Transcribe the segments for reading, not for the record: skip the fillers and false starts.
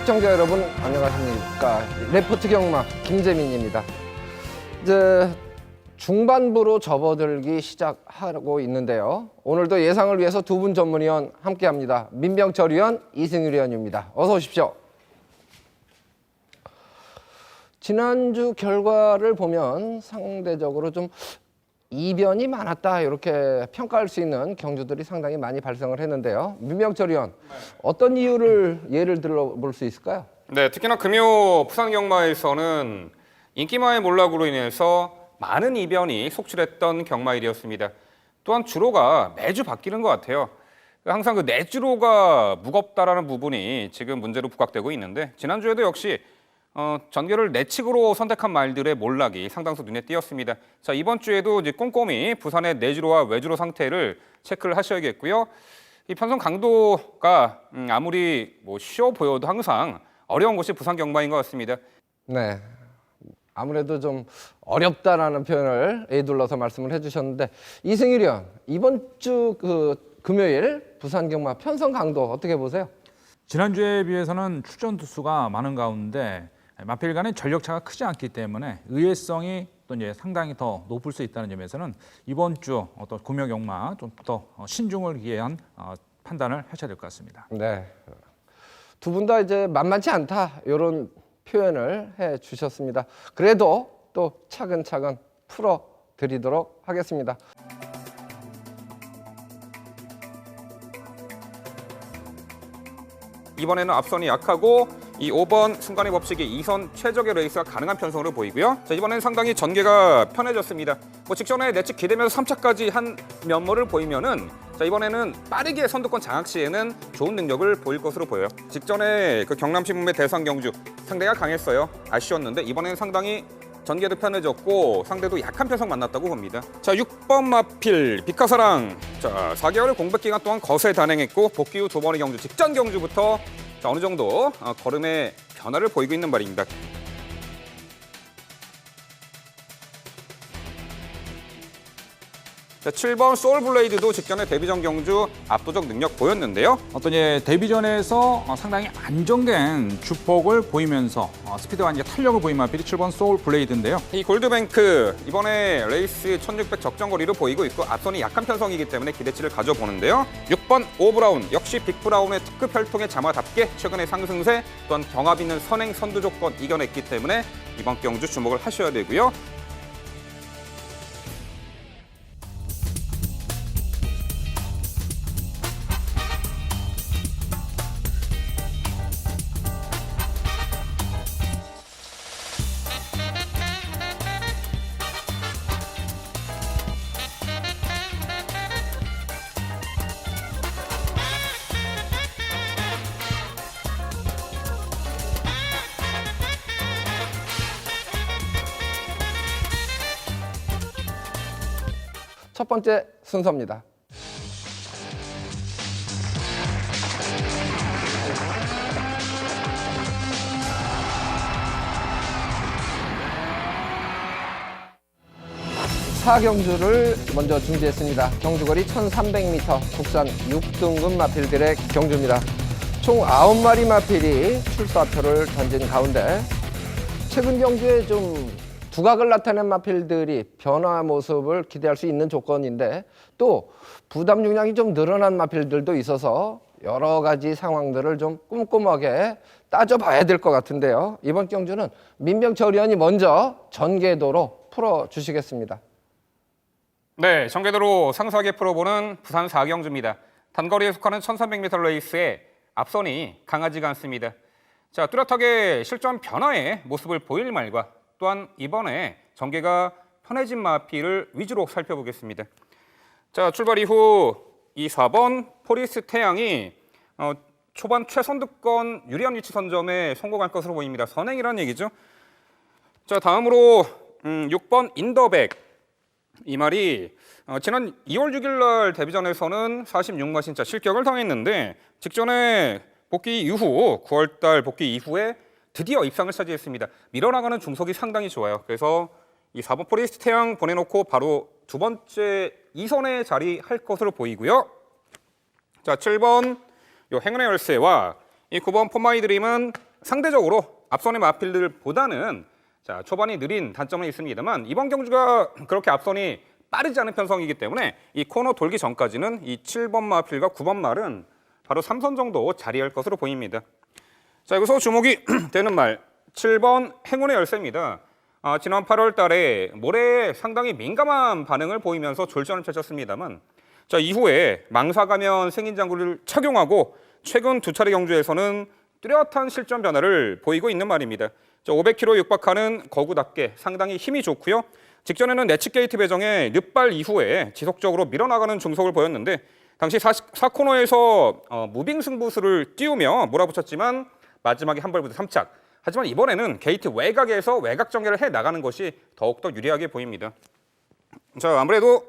시청자 여러분 안녕하십니까. 레포트 경마 김재민입니다. 이제 중반부로 접어들기 시작하고 있는데요. 오늘도 예상을 위해서 두 분 전문위원 함께합니다. 민병철 위원, 이승일 위원입니다. 어서 오십시오. 지난주 결과를 보면 상대적으로 좀 이변이 많았다 이렇게 평가할 수 있는 경주들이 상당히 많이 발생을 했는데요. 민병철 위원, 어떤 이유를 예를 들어볼 수 있을까요? 네, 특히나 금요 부산 경마에서는 인기마의 몰락으로 인해서 많은 이변이 속출했던 경마일이었습니다. 또한 주로가 매주 바뀌는 것 같아요. 항상 그 내주로가 무겁다라는 부분이 지금 문제로 부각되고 있는데 지난주에도 역시 전개를 내측으로 선택한 말들의 몰락이 상당수 눈에 띄었습니다. 자, 이번 주에도 이제 꼼꼼히 부산의 내주로와 외주로 상태를 체크를 하셔야겠고요. 이 편성 강도가 아무리 쉬워 보여도 항상 어려운 곳이 부산 경마인 것 같습니다. 네, 아무래도 좀 어렵다라는 표현을 에둘러서 말씀을 해주셨는데 이승일 위원, 이번 주 금요일 부산 경마 편성 강도 어떻게 보세요? 지난주에 비해서는 출전 투수가 많은 가운데 마필 간의 전력차가 크지 않기 때문에 의외성이 또 이제 상당히 더 높을 수 있다는 점에서는 이번 주 어떤 금요 경마 좀 더 신중을 기한 판단을 하셔야 될 것 같습니다. 네, 두 분 다 이제 만만치 않다 이런 표현을 해 주셨습니다. 그래도 또 차근차근 풀어 드리도록 하겠습니다. 이번에는 앞선이 약하고 이 5번 순간의 법칙이 2선 최적의 레이스가 가능한 편성으로 보이고요. 자, 이번에는 상당히 전개가 편해졌습니다. 직전에 내측 기대면서 3차까지 한 면모를 보이면은 자, 이번에는 빠르게 선두권 장악 시에는 좋은 능력을 보일 것으로 보여요. 직전에 그 경남신문의 대상 경주 상대가 강했어요. 아쉬웠는데 이번에는 상당히 전개도 편해졌고 상대도 약한 편성 만났다고 봅니다. 자, 6번 마필 비카사랑. 자, 4개월 공백 기간 동안 거세 단행했고 복귀 후 2번의 경주 직전 경주부터 자, 어느 정도 걸음의 변화를 보이고 있는 말입니다. 자, 7번 소울블레이드도 직전에 데뷔전 경주 압도적 능력 보였는데요. 어떤 데뷔전에서 상당히 안정된 주폭을 보이면서 스피드와 이제 탄력을 보인 마필이 7번 소울 블레이드인데요. 이 골드뱅크 이번에 레이스 1600 적정거리로 보이고 있고 앞선이 약한 편성이기 때문에 기대치를 가져보는데요. 6번 오브라운 역시 빅브라운의 특급 혈통의 자마답게 최근의 상승세 또한 경합 있는 선행 선두 조건 이겨냈기 때문에 이번 경주 주목을 하셔야 되고요. 첫 번째 순서입니다. 사경주를 먼저 준비했습니다. 경주거리 1300m, 국산 6등급 마필들의 경주입니다. 총 9마리 마필이 출사표를 던진 가운데 최근 경주에 좀 두각을 나타낸 마필들이 변화 모습을 기대할 수 있는 조건인데 또 부담 중량이 좀 늘어난 마필들도 있어서 여러 가지 상황들을 좀 꼼꼼하게 따져봐야 될 것 같은데요. 이번 경주는 민병철 위원이 먼저 전개도로 풀어주시겠습니다. 네, 전개도로 상세하게 풀어보는 부산 4경주입니다. 단거리에 속하는 1300m 레이스에 앞선이 강하지가 않습니다. 자, 뚜렷하게 실전 변화의 모습을 보일 말과 또한 이번에 전개가 편해진 마필을 위주로 살펴보겠습니다. 자, 출발 이후 이 4번 포리스 태양이 초반 최선두권 유리한 위치 선점에 성공할 것으로 보입니다. 선행이라는 얘기죠. 자, 다음으로 6번 인더백. 이 말이 지난 2월 6일 날 데뷔전에서는 46마신차 실격을 당했는데 직전에 복귀 이후 9월 달 복귀 이후에 드디어 입상을 차지했습니다. 밀어나가는 중속이 상당히 좋아요. 그래서 이 4번 포리스트 태양 보내놓고 바로 두 번째 2선에 자리할 것으로 보이고요. 자, 7번 요 행운의 열쇠와 이 9번 폼마이 드림은 상대적으로 앞선의 마필들보다는 자, 초반이 느린 단점은 있습니다만 이번 경주가 그렇게 앞선이 빠르지 않은 편성이기 때문에 이 코너 돌기 전까지는 이 7번 마필과 9번 말은 바로 3선 정도 자리할 것으로 보입니다. 자, 여기서 주목이 되는 말 7번 행운의 열쇠입니다. 지난 8월 달에 모래에 상당히 민감한 반응을 보이면서 졸전을 펼쳤습니다만 자, 이후에 망사가면 승인장구를 착용하고 최근 두 차례 경주에서는 뚜렷한 실전 변화를 보이고 있는 말입니다. 500km 육박하는 거구답게 상당히 힘이 좋고요. 직전에는 내치 게이트 배정에 늦발 이후에 지속적으로 밀어나가는 중속을 보였는데 당시 4코너에서 무빙 승부수를 띄우며 몰아붙였지만 마지막에 한 발부터 3착. 하지만 이번에는 게이트 외곽에서 외곽 전개를 해나가는 것이 더욱더 유리하게 보입니다. 자, 아무래도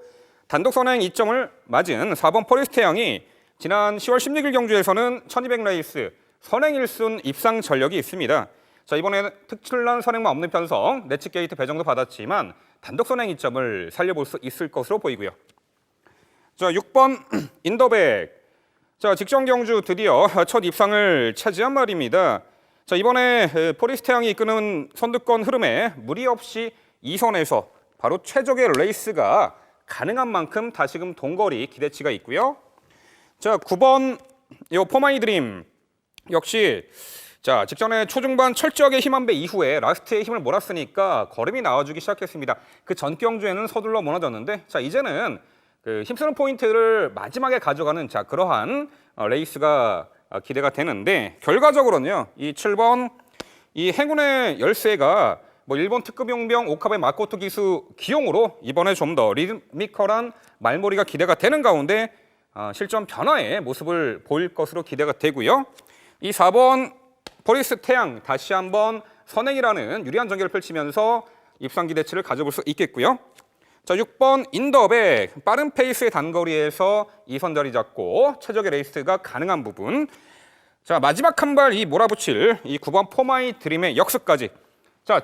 단독 선행 2점을 맞은 4번 포리스트 양이 지난 10월 16일 경주에서는 1200 레이스 선행 1순 입상 전력이 있습니다. 자, 이번에 특출난 선행만 없는 편성, 내치 게이트 배정도 받았지만 단독 선행 2점을 살려볼 수 있을 것으로 보이고요. 자, 6번 인더백. 자, 직전 경주 드디어 첫 입상을 차지한 말입니다. 자, 이번에 포리스트 양이 이끄는 선두권 흐름에 무리 없이 2선에서 바로 최적의 레이스가 가능한 만큼 다시금 동거리 기대치가 있고요. 자, 9번 요 포마이 드림 역시 자, 직전에 초중반 철저하게 힘한 배 이후에 라스트에 힘을 몰았으니까 걸음이 나와주기 시작했습니다. 그 전 경주에는 서둘러 무너졌는데 자, 이제는 그 힘쓰는 포인트를 마지막에 가져가는 자, 그러한 레이스가 기대가 되는데 결과적으로는요. 이 7번 이 행운의 열쇠가 뭐 일본 특급 용병 오카베 마코토 기수 기용으로 이번에 좀 더 리드미컬한 말머리가 기대가 되는 가운데 실전 변화의 모습을 보일 것으로 기대가 되고요. 이 4번 포리스 태양 다시 한번 선행이라는 유리한 전개를 펼치면서 입상 기대치를 가져볼 수 있겠고요. 자, 6번 인더백 빠른 페이스의 단거리에서 2선 자리 잡고 최적의 레이스가 가능한 부분. 자, 마지막 한 발 이 몰아붙일 이 9번 포마이 드림의 역습까지. 자,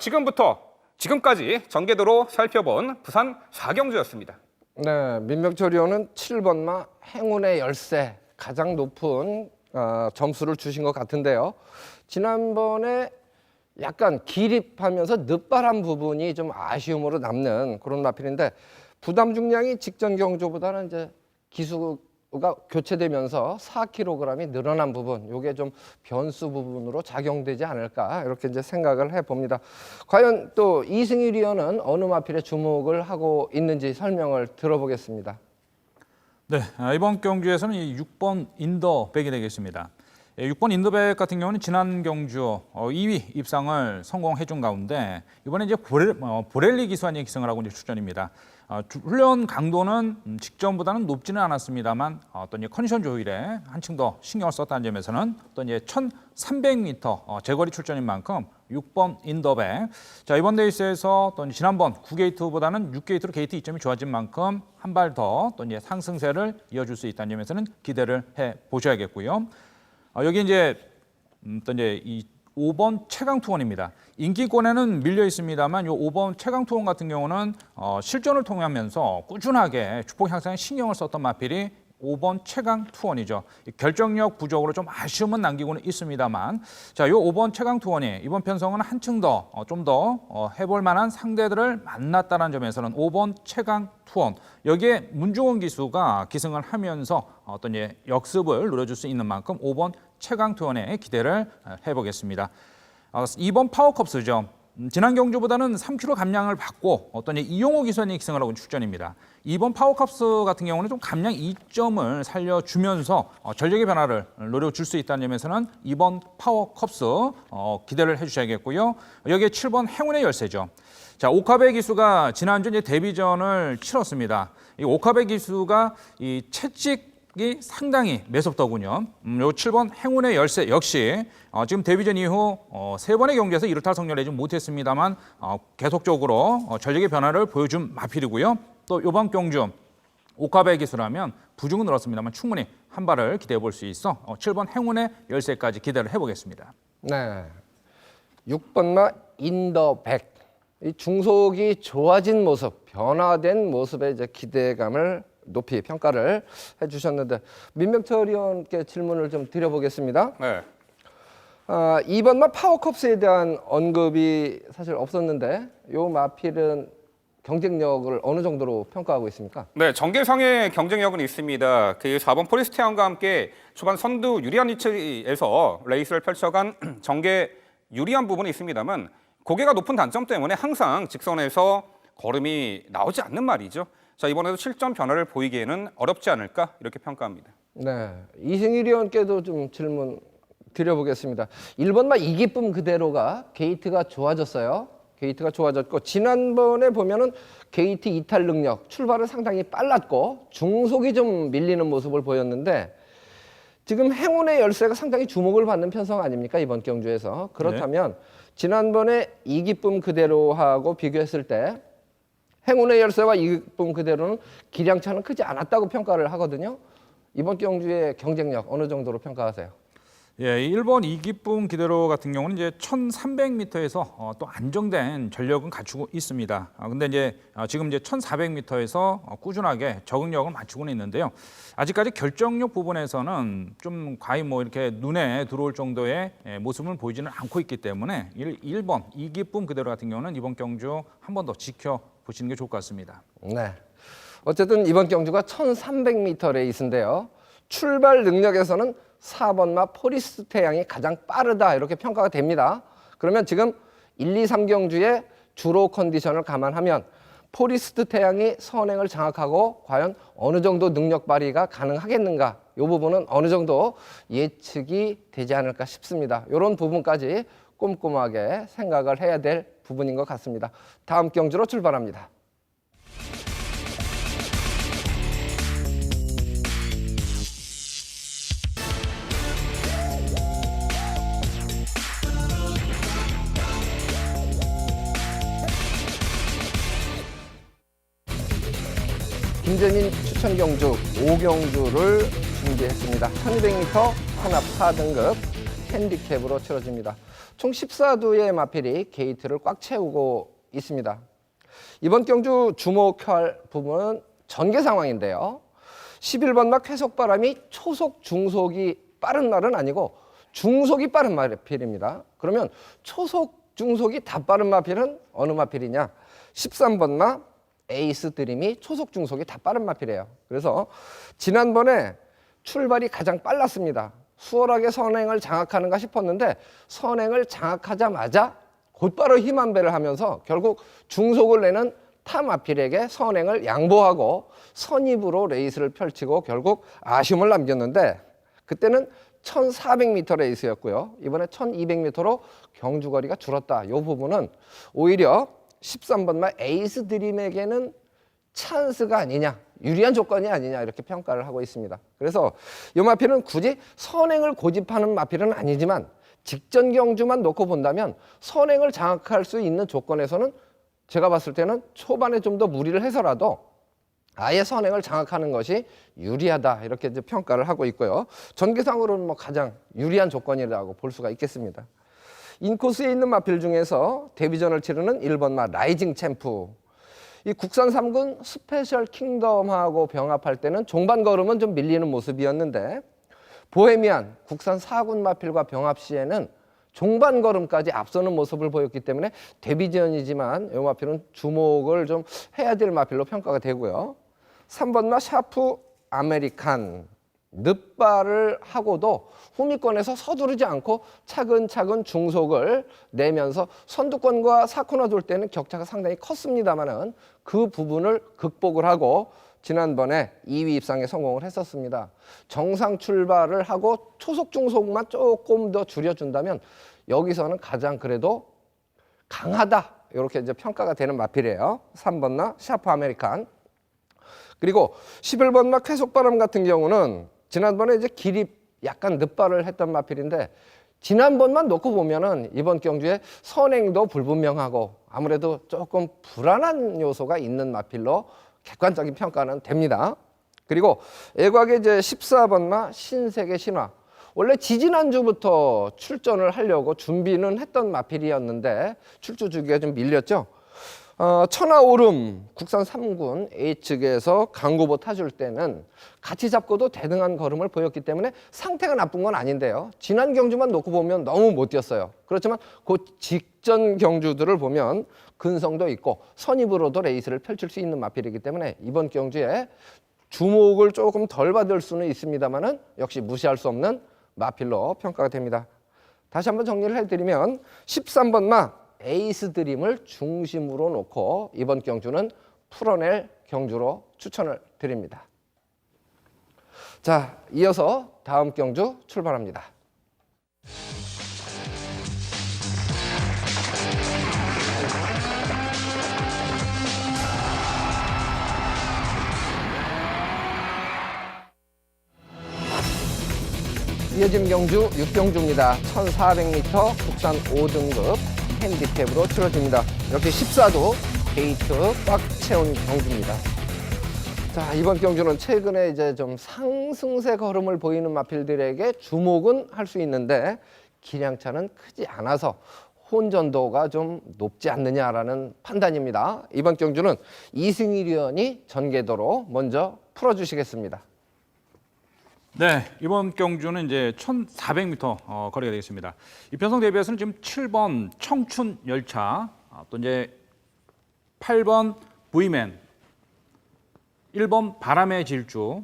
지금까지 전개도로 살펴본 부산 4경주였습니다. 네, 민병철위원은 7번마 행운의 열쇠 가장 높은 점수를 주신 것 같은데요. 지난번에 약간 기립하면서 늦발한 부분이 좀 아쉬움으로 남는 그런 마필인데 부담 중량이 직전 경주보다는 이제 기수가 교체되면서 4kg이 늘어난 부분, 이게 좀 변수 부분으로 작용되지 않을까 이렇게 이제 생각을 해봅니다. 과연 또 이승일 위원은 어느 마필에 주목을 하고 있는지 설명을 들어보겠습니다. 네, 이번 경주에서는 이 6번 인더백이 되겠습니다. 6번 인더백 같은 경우는 지난 경주 2위 입상을 성공해준 가운데 이번에 이제 보렐리 기수한이 기승을 하고 이제 출전입니다. 훈련 강도는 직전보다는 높지는 않았습니다만 어떤 이제 컨디션 조율에 한층 더 신경을 썼다는 점에서는 어떤 이제 1,300m 제거리 출전인 만큼 6번 인더백. 자, 이번 레이스에서 또 지난번 9게이트보다는 6게이트로 게이트 2점이 좋아진 만큼 한 발 더 또 이제 상승세를 이어줄 수 있다는 점에서는 기대를 해 보셔야겠고요. 여기 이제 또 이제 이 5번 최강 투원입니다. 인기권에는 밀려 있습니다만 이 5번 최강 투원 같은 경우는 실전을 통하면서 꾸준하게 주폭 향상에 신경을 썼던 마필이 5번 최강 투원이죠. 결정력 부족으로 좀 아쉬움은 남기고는 있습니다만 자, 이 5번 최강 투원이 이번 편성은 한층 더 좀 더 해볼 만한 상대들을 만났다는 점에서는 5번 최강 투원 여기에 문중원 기수가 기승을 하면서 어떤 역습을 누려줄 수 있는 만큼 5번 최강 투원에 기대를 해보겠습니다. 2번 파워컵스죠. 지난 경주보다는 3kg 감량을 받고 어떤 이용호 기수한이 기승을 하고 출전입니다. 2번 파워컵스 같은 경우는 좀 감량 2점을 살려주면서 전력의 변화를 노려줄 수 있다는 점에서는 2번 파워컵스 기대를 해주셔야겠고요. 여기에 7번 행운의 열쇠죠. 자, 오카베 기수가 지난주 이제 데뷔전을 치렀습니다. 이 오카베 기수가 이 채찍이 상당히 매섭더군요. 요 7번 행운의 열쇠 역시 지금 데뷔전 이후 3번의 경기에서 이렇다 성렬을 내지 못했습니다만 계속적으로 전력의 변화를 보여준 마필이고요. 또 이번 경주 오카베 기수라면 부중은 늘었습니다만 충분히 한 발을 기대해 볼 수 있어 7번 행운의 열쇠까지 기대를 해보겠습니다. 네, 6번마 인더백. 이 중속이 좋아진 모습, 변화된 모습에 이제 기대감을 높이 평가를 해주셨는데 민병철 위원께 질문을 좀 드려보겠습니다. 네. 이번 마 파워컵스에 대한 언급이 사실 없었는데 요 마필은 경쟁력을 어느 정도로 평가하고 있습니까? 네, 전개상의 경쟁력은 있습니다. 그 4번 포리스테안과 함께 초반 선두 유리한 위치에서 레이스를 펼쳐간 전개 유리한 부분이 있습니다만 고개가 높은 단점 때문에 항상 직선에서 걸음이 나오지 않는 말이죠. 자, 이번에도 실전 변화를 보이기에는 어렵지 않을까 이렇게 평가합니다. 네, 이승일 의원께도 좀 질문 드려보겠습니다. 1번 마 이기쁨 그대로가 게이트가 좋아졌어요. 게이트가 좋아졌고 지난번에 보면은 게이트 이탈 능력 출발은 상당히 빨랐고 중속이 좀 밀리는 모습을 보였는데 지금 행운의 열쇠가 상당히 주목을 받는 편성 아닙니까 이번 경주에서. 그렇다면 지난번에 이기쁨 그대로하고 비교했을 때 행운의 열쇠와 이기쁨 그대로는 기량차는 크지 않았다고 평가를 하거든요. 이번 경주의 경쟁력 어느 정도로 평가하세요? 예, 일본 이기쁨 기대로 같은 경우는 이제 1,300m에서 또 안정된 전력은 갖추고 있습니다. 근데 이제 지금 이제 1,400m에서 꾸준하게 적응력을 맞추고는 있는데요. 아직까지 결정력 부분에서는 좀 과히 뭐 이렇게 눈에 들어올 정도의 모습을 보이지는 않고 있기 때문에 1번 이기쁨 그대로 같은 경우는 이번 경주 한 번 더 지켜보시는 게 좋을 것 같습니다. 네. 어쨌든 이번 경주가 1,300m 레이스인데요. 출발 능력에서는 4번 마 포리스 태양이 가장 빠르다 이렇게 평가가 됩니다. 그러면 지금 1, 2, 3경주의 주로 컨디션을 감안하면 포리스트 태양이 선행을 장악하고 과연 어느 정도 능력 발휘가 가능하겠는가 이 부분은 어느 정도 예측이 되지 않을까 싶습니다. 이런 부분까지 꼼꼼하게 생각을 해야 될 부분인 것 같습니다. 다음 경주로 출발합니다. 김재민 추천 경주 5경주를 준비했습니다. 1200m 혼합 4등급 핸디캡으로 치러집니다. 총 14두의 마필이 게이트를 꽉 채우고 있습니다. 이번 경주 주목할 부분은 전개 상황인데요. 11번 막 회속바람이 초속, 중속이 빠른 말은 아니고 중속이 빠른 마필입니다. 그러면 초속, 중속이 다 빠른 마필은 어느 마필이냐? 13번 마 에이스 드림이 초속 중속이 다 빠른 마필이에요. 그래서 지난번에 출발이 가장 빨랐습니다. 수월하게 선행을 장악하는가 싶었는데 선행을 장악하자마자 곧바로 힘 한 배를 하면서 결국 중속을 내는 타 마필에게 선행을 양보하고 선입으로 레이스를 펼치고 결국 아쉬움을 남겼는데 그때는 1,400m 레이스였고요. 이번에 1,200m로 경주거리가 줄었다. 이 부분은 오히려 13번 마 에이스 드림에게는 찬스가 아니냐, 유리한 조건이 아니냐 이렇게 평가를 하고 있습니다. 그래서 이 마필은 굳이 선행을 고집하는 마필은 아니지만 직전 경주만 놓고 본다면 선행을 장악할 수 있는 조건에서는 제가 봤을 때는 초반에 좀 더 무리를 해서라도 아예 선행을 장악하는 것이 유리하다 이렇게 이제 평가를 하고 있고요. 전개상으로는 뭐 가장 유리한 조건이라고 볼 수가 있겠습니다. 인코스에 있는 마필 중에서 데뷔전을 치르는 1번 마 라이징 챔프. 이 국산 3군 스페셜 킹덤하고 병합할 때는 종반 걸음은 좀 밀리는 모습이었는데 보헤미안 국산 4군 마필과 병합 시에는 종반 걸음까지 앞서는 모습을 보였기 때문에 데뷔전이지만 이 마필은 주목을 좀 해야 될 마필로 평가가 되고요. 3번 마 샤프 아메리칸. 늪발을 하고도 후미권에서 서두르지 않고 차근차근 중속을 내면서 선두권과 4코너 돌 때는 격차가 상당히 컸습니다만은 그 부분을 극복을 하고 지난번에 2위 입상에 성공을 했었습니다. 정상 출발을 하고 초속 중속만 조금 더 줄여준다면 여기서는 가장 그래도 강하다 이렇게 이제 평가가 되는 마필이에요. 3번 나 샤프 아메리칸. 그리고 11번 막 회속바람 같은 경우는 지난번에 이제 기립 약간 늦발을 했던 마필인데 지난번만 놓고 보면은 이번 경주에 선행도 불분명하고 아무래도 조금 불안한 요소가 있는 마필로 객관적인 평가는 됩니다. 그리고 애곽에 이제 14번 마 신세계 신화. 원래 지지난주부터 출전을 하려고 준비는 했던 마필이었는데 출주 주기가 좀 밀렸죠. 천하오름 국산 3군 A측에서 강고보 타줄 때는 같이 잡고도 대등한 걸음을 보였기 때문에 상태가 나쁜 건 아닌데요. 지난 경주만 놓고 보면 너무 못 뛰었어요. 그렇지만 그 직전 경주들을 보면 근성도 있고 선입으로도 레이스를 펼칠 수 있는 마필이기 때문에 이번 경주에 주목을 조금 덜 받을 수는 있습니다만은 역시 무시할 수 없는 마필로 평가가 됩니다. 다시 한번 정리를 해드리면 13번 마 에이스 드림을 중심으로 놓고 이번 경주는 풀어낼 경주로 추천을 드립니다. 자, 이어서 다음 경주 출발합니다. 이어진 경주 6경주입니다. 1400m 국산 5등급 핸디캡으로 치러집니다. 역시 14도 게이트 꽉 채운 경주입니다. 자, 이번 경주는 최근에 이제 좀 상승세 걸음을 보이는 마필들에게 주목은 할 수 있는데 기량차는 크지 않아서 혼전도가 좀 높지 않느냐라는 판단입니다. 이번 경주는 이승일 위원이 전개도로 먼저 풀어주시겠습니다. 네, 이번 경주는 이제 1,400m 거리가 되겠습니다. 이 편성 대비해서는 지금 7번 청춘 열차, 또 이제 8번 부이맨, 1번 바람의 질주,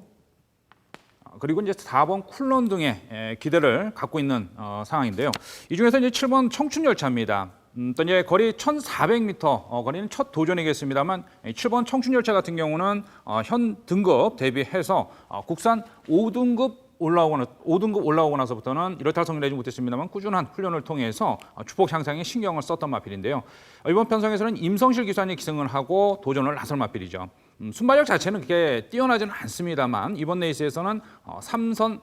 그리고 이제 4번 쿨런 등의 기대를 갖고 있는 상황인데요. 이 중에서 이제 7번 청춘 열차입니다. 또 이제 거리 1,400m 거리는 첫 도전이겠습니다만 7번 청춘 열차 같은 경우는 현 등급 대비해서 국산 5등급 올라오고 나서부터는 이렇다 성공하지 못했습니다만 꾸준한 훈련을 통해서 주폭 향상에 신경을 썼던 마필인데요. 이번 편성에서는 임성실 기사님이 기승을 하고 도전을 나설 마필이죠. 순발력 자체는 그렇게 뛰어나지는 않습니다만 이번 레이스에서는 4선에서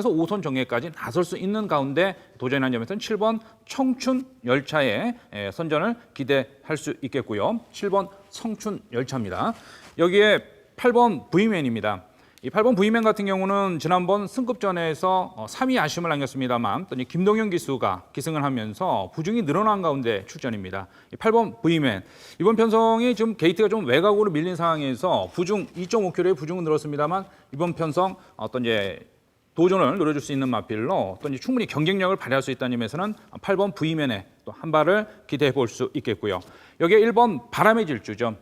5선 정예까지 나설 수 있는 가운데 도전한 점에서는 7번 청춘 열차의 선전을 기대할 수 있겠고요. 7번 청춘 열차입니다. 여기에 8번 부이맨입니다. 이 8번 부이맨 같은 경우는 지난번 승급전에서 3위 아쉬움을 남겼습니다만 또 김동현 기수가 기승을 하면서 부중이 늘어난 가운데 출전입니다. 이 8번 부이맨 이번 편성이 지금 게이트가 좀 외곽으로 밀린 상황에서 부중 2.5km의 부중은 늘었습니다만 이번 편성 어떤 이제 도전을 노려줄 수 있는 마필로 또 이제 충분히 경쟁력을 발휘할 수 있다는 점에서는 8번 부이맨에 또 한 발을 기대해 볼 수 있겠고요. 여기에 1번 바람의 질주죠.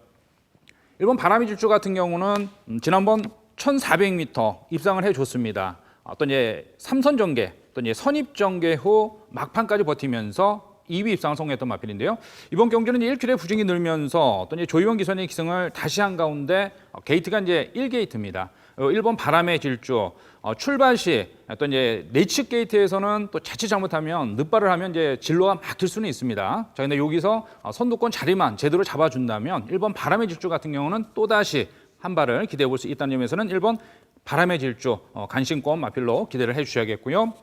1번 바람의 질주 같은 경우는 지난번 1,400m 입상을 해줬습니다. 또 이제 3선 전개, 또 이제 선입 전개 후 막판까지 버티면서 2위 입상을 성공했던 마필인데요. 이번 경주는 1km의 부중이 늘면서 또 이제 조희원 기선의 기승을 다시 한 가운데 게이트가 이제 1게이트입니다. 1번 바람의 질주, 출발 시 또 이제 내측 게이트에서는 또 자칫 잘못하면 늪발을 하면 이제 진로가 막힐 수는 있습니다. 자, 근데 여기서 선두권 자리만 제대로 잡아준다면 1번 바람의 질주 같은 경우는 또 다시 한 발을 기대해 볼 수 있다는 점에서는 1번 바람의 질주 간신권 마필로 기대를 해주셔야겠고요.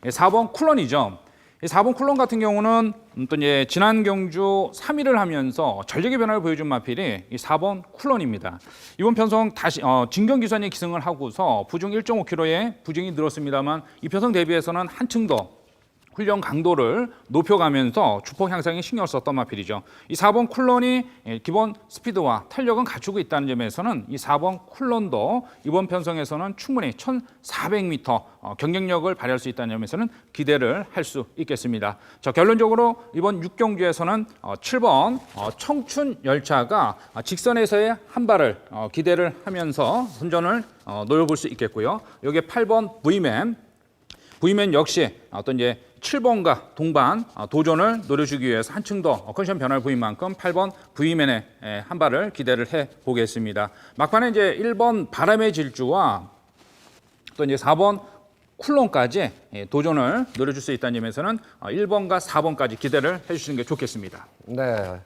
4번 쿨런이죠. 4번 쿨런 같은 경우는 또 이제 지난 경주 3위를 하면서 전력의 변화를 보여준 마필이 이 4번 쿨런입니다. 이번 편성 다시 진경 기선이 기승을 하고서 부중 1.5km의 부중이 늘었습니다만 이 편성 대비해서는 한층 더 훈련 강도를 높여가면서 주폭 향상에 신경을 썼던 마필이죠. 이 4번 쿨런이 기본 스피드와 탄력은 갖추고 있다는 점에서는 이 4번 쿨런도 이번 편성에서는 충분히 1,400m 경쟁력을 발휘할 수 있다는 점에서는 기대를 할 수 있겠습니다. 자, 결론적으로 이번 6경주에서는 7번 청춘 열차가 직선에서의 한 발을 기대를 하면서 선전을 노려볼 수 있겠고요. 여기에 8번 부이맨 역시 어떤 이제 7번과 동반 도전을 노려주기 위해서 한층 더 컨디션 변화를 보인 만큼 8번 부이맨의 한 발을 기대를 해 보겠습니다. 막판에 이제 1번 바람의 질주와 또 이제 4번 쿨론까지 도전을 노려줄 수 있다는 점에서는 1번과 4번까지 기대를 해주시는 게 좋겠습니다. 네,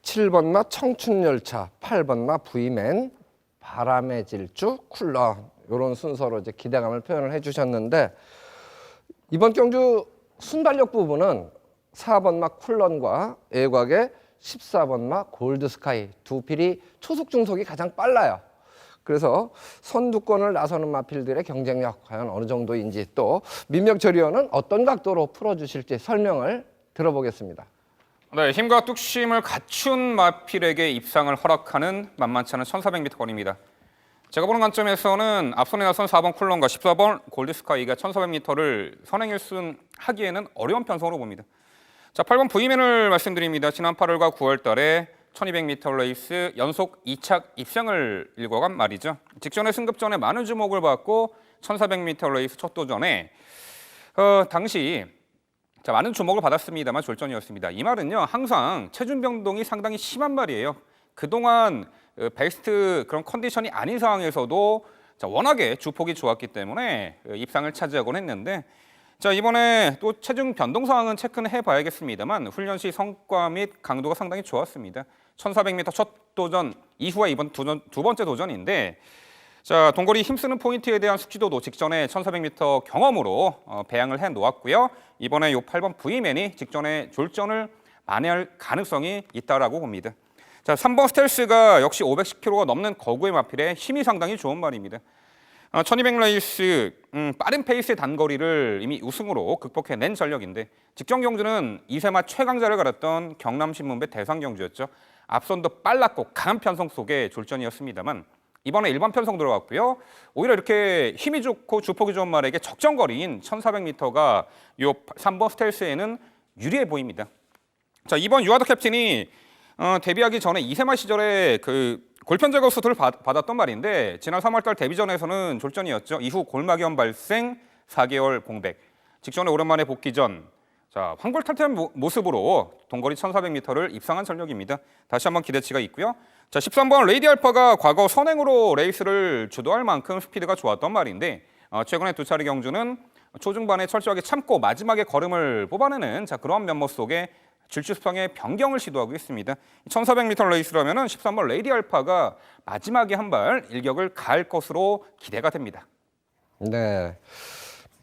7번마 청춘열차, 8번마 부이맨, 바람의 질주, 쿨런 이런 순서로 이제 기대감을 표현을 해주셨는데 이번 경주 순발력 부분은 4번마 쿨런과 외곽의 14번마 골드스카이 두 필이 초속 중속이 가장 빨라요. 그래서 선두권을 나서는 마필들의 경쟁력 과연 어느 정도인지 또 민명철 위원은 어떤 각도로 풀어주실지 설명을 들어보겠습니다. 네, 힘과 뚝심을 갖춘 마필에게 입상을 허락하는 만만치 않은 1400m 거리입니다. 제가 보는 관점에서는 앞선에 나선 4번 쿨런과 14번 골드스카이가 1400m를 선행 1순 하기에는 어려운 편성으로 봅니다. 자, 8번 V맨을 말씀드립니다. 지난 8월과 9월 달에 1200m 레이스 연속 2착 입상을 일궈간 말이죠. 직전에 승급전에 많은 주목을 받고 1400m 레이스 첫 도전에 당시 많은 주목을 받았습니다만 졸전이었습니다. 이 말은요, 항상 체중 변동이 상당히 심한 말이에요. 그동안 베스트 그런 컨디션이 아닌 상황에서도 워낙에 주폭이 좋았기 때문에 입상을 차지하곤 했는데, 자, 이번에 또 체중 변동 상황은 체크는 해봐야겠습니다만 훈련 시 성과 및 강도가 상당히 좋았습니다. 1400m 첫 도전 이후에 이번 두 번째 도전인데, 자, 동거리 힘쓰는 포인트에 대한 숙지도도 직전에 1400m 경험으로 배양을 해놓았고요. 이번에 이 8번 V맨이 직전에 졸전을 만회할 가능성이 있다라고 봅니다. 자, 3번 스텔스가 역시 510kg가 넘는 거구의 마필에 힘이 상당히 좋은 말입니다. 1200 레이스 빠른 페이스의 단거리를 이미 우승으로 극복해낸 전력인데, 직전 경주는 이세마 최강자를 갈았던 경남신문배 대상 경주였죠. 앞선도 빨랐고 강한 편성 속의 졸전이었습니다만 이번에 일반 편성 들어갔고요. 오히려 이렇게 힘이 좋고 주폭이 좋은 말에게 적정거리인 1400m가 이 3번 스텔스에는 유리해 보입니다. 자, 이번 유아더 캡틴이 데뷔하기 전에 이세마 시절에 그 골편 제거 수술을 받았던 말인데, 지난 3월달 데뷔전에서는 졸전이었죠. 이후 골막염 발생 4개월 공백. 직전에 오랜만에 복귀 전 황골탈퇴한 모습으로 동거리 1400m를 입상한 전력입니다. 다시 한번 기대치가 있고요. 자, 13번 레이디 알파가 과거 선행으로 레이스를 주도할 만큼 스피드가 좋았던 말인데, 최근에 두 차례 경주는 초중반에 철저하게 참고 마지막에 걸음을 뽑아내는 그러한 면모 속에 질주수평의 변경을 시도하고 있습니다. 1400m 레이스라면 13번 레이디 알파가 마지막에 한 발 일격을 가할 것으로 기대가 됩니다. 네.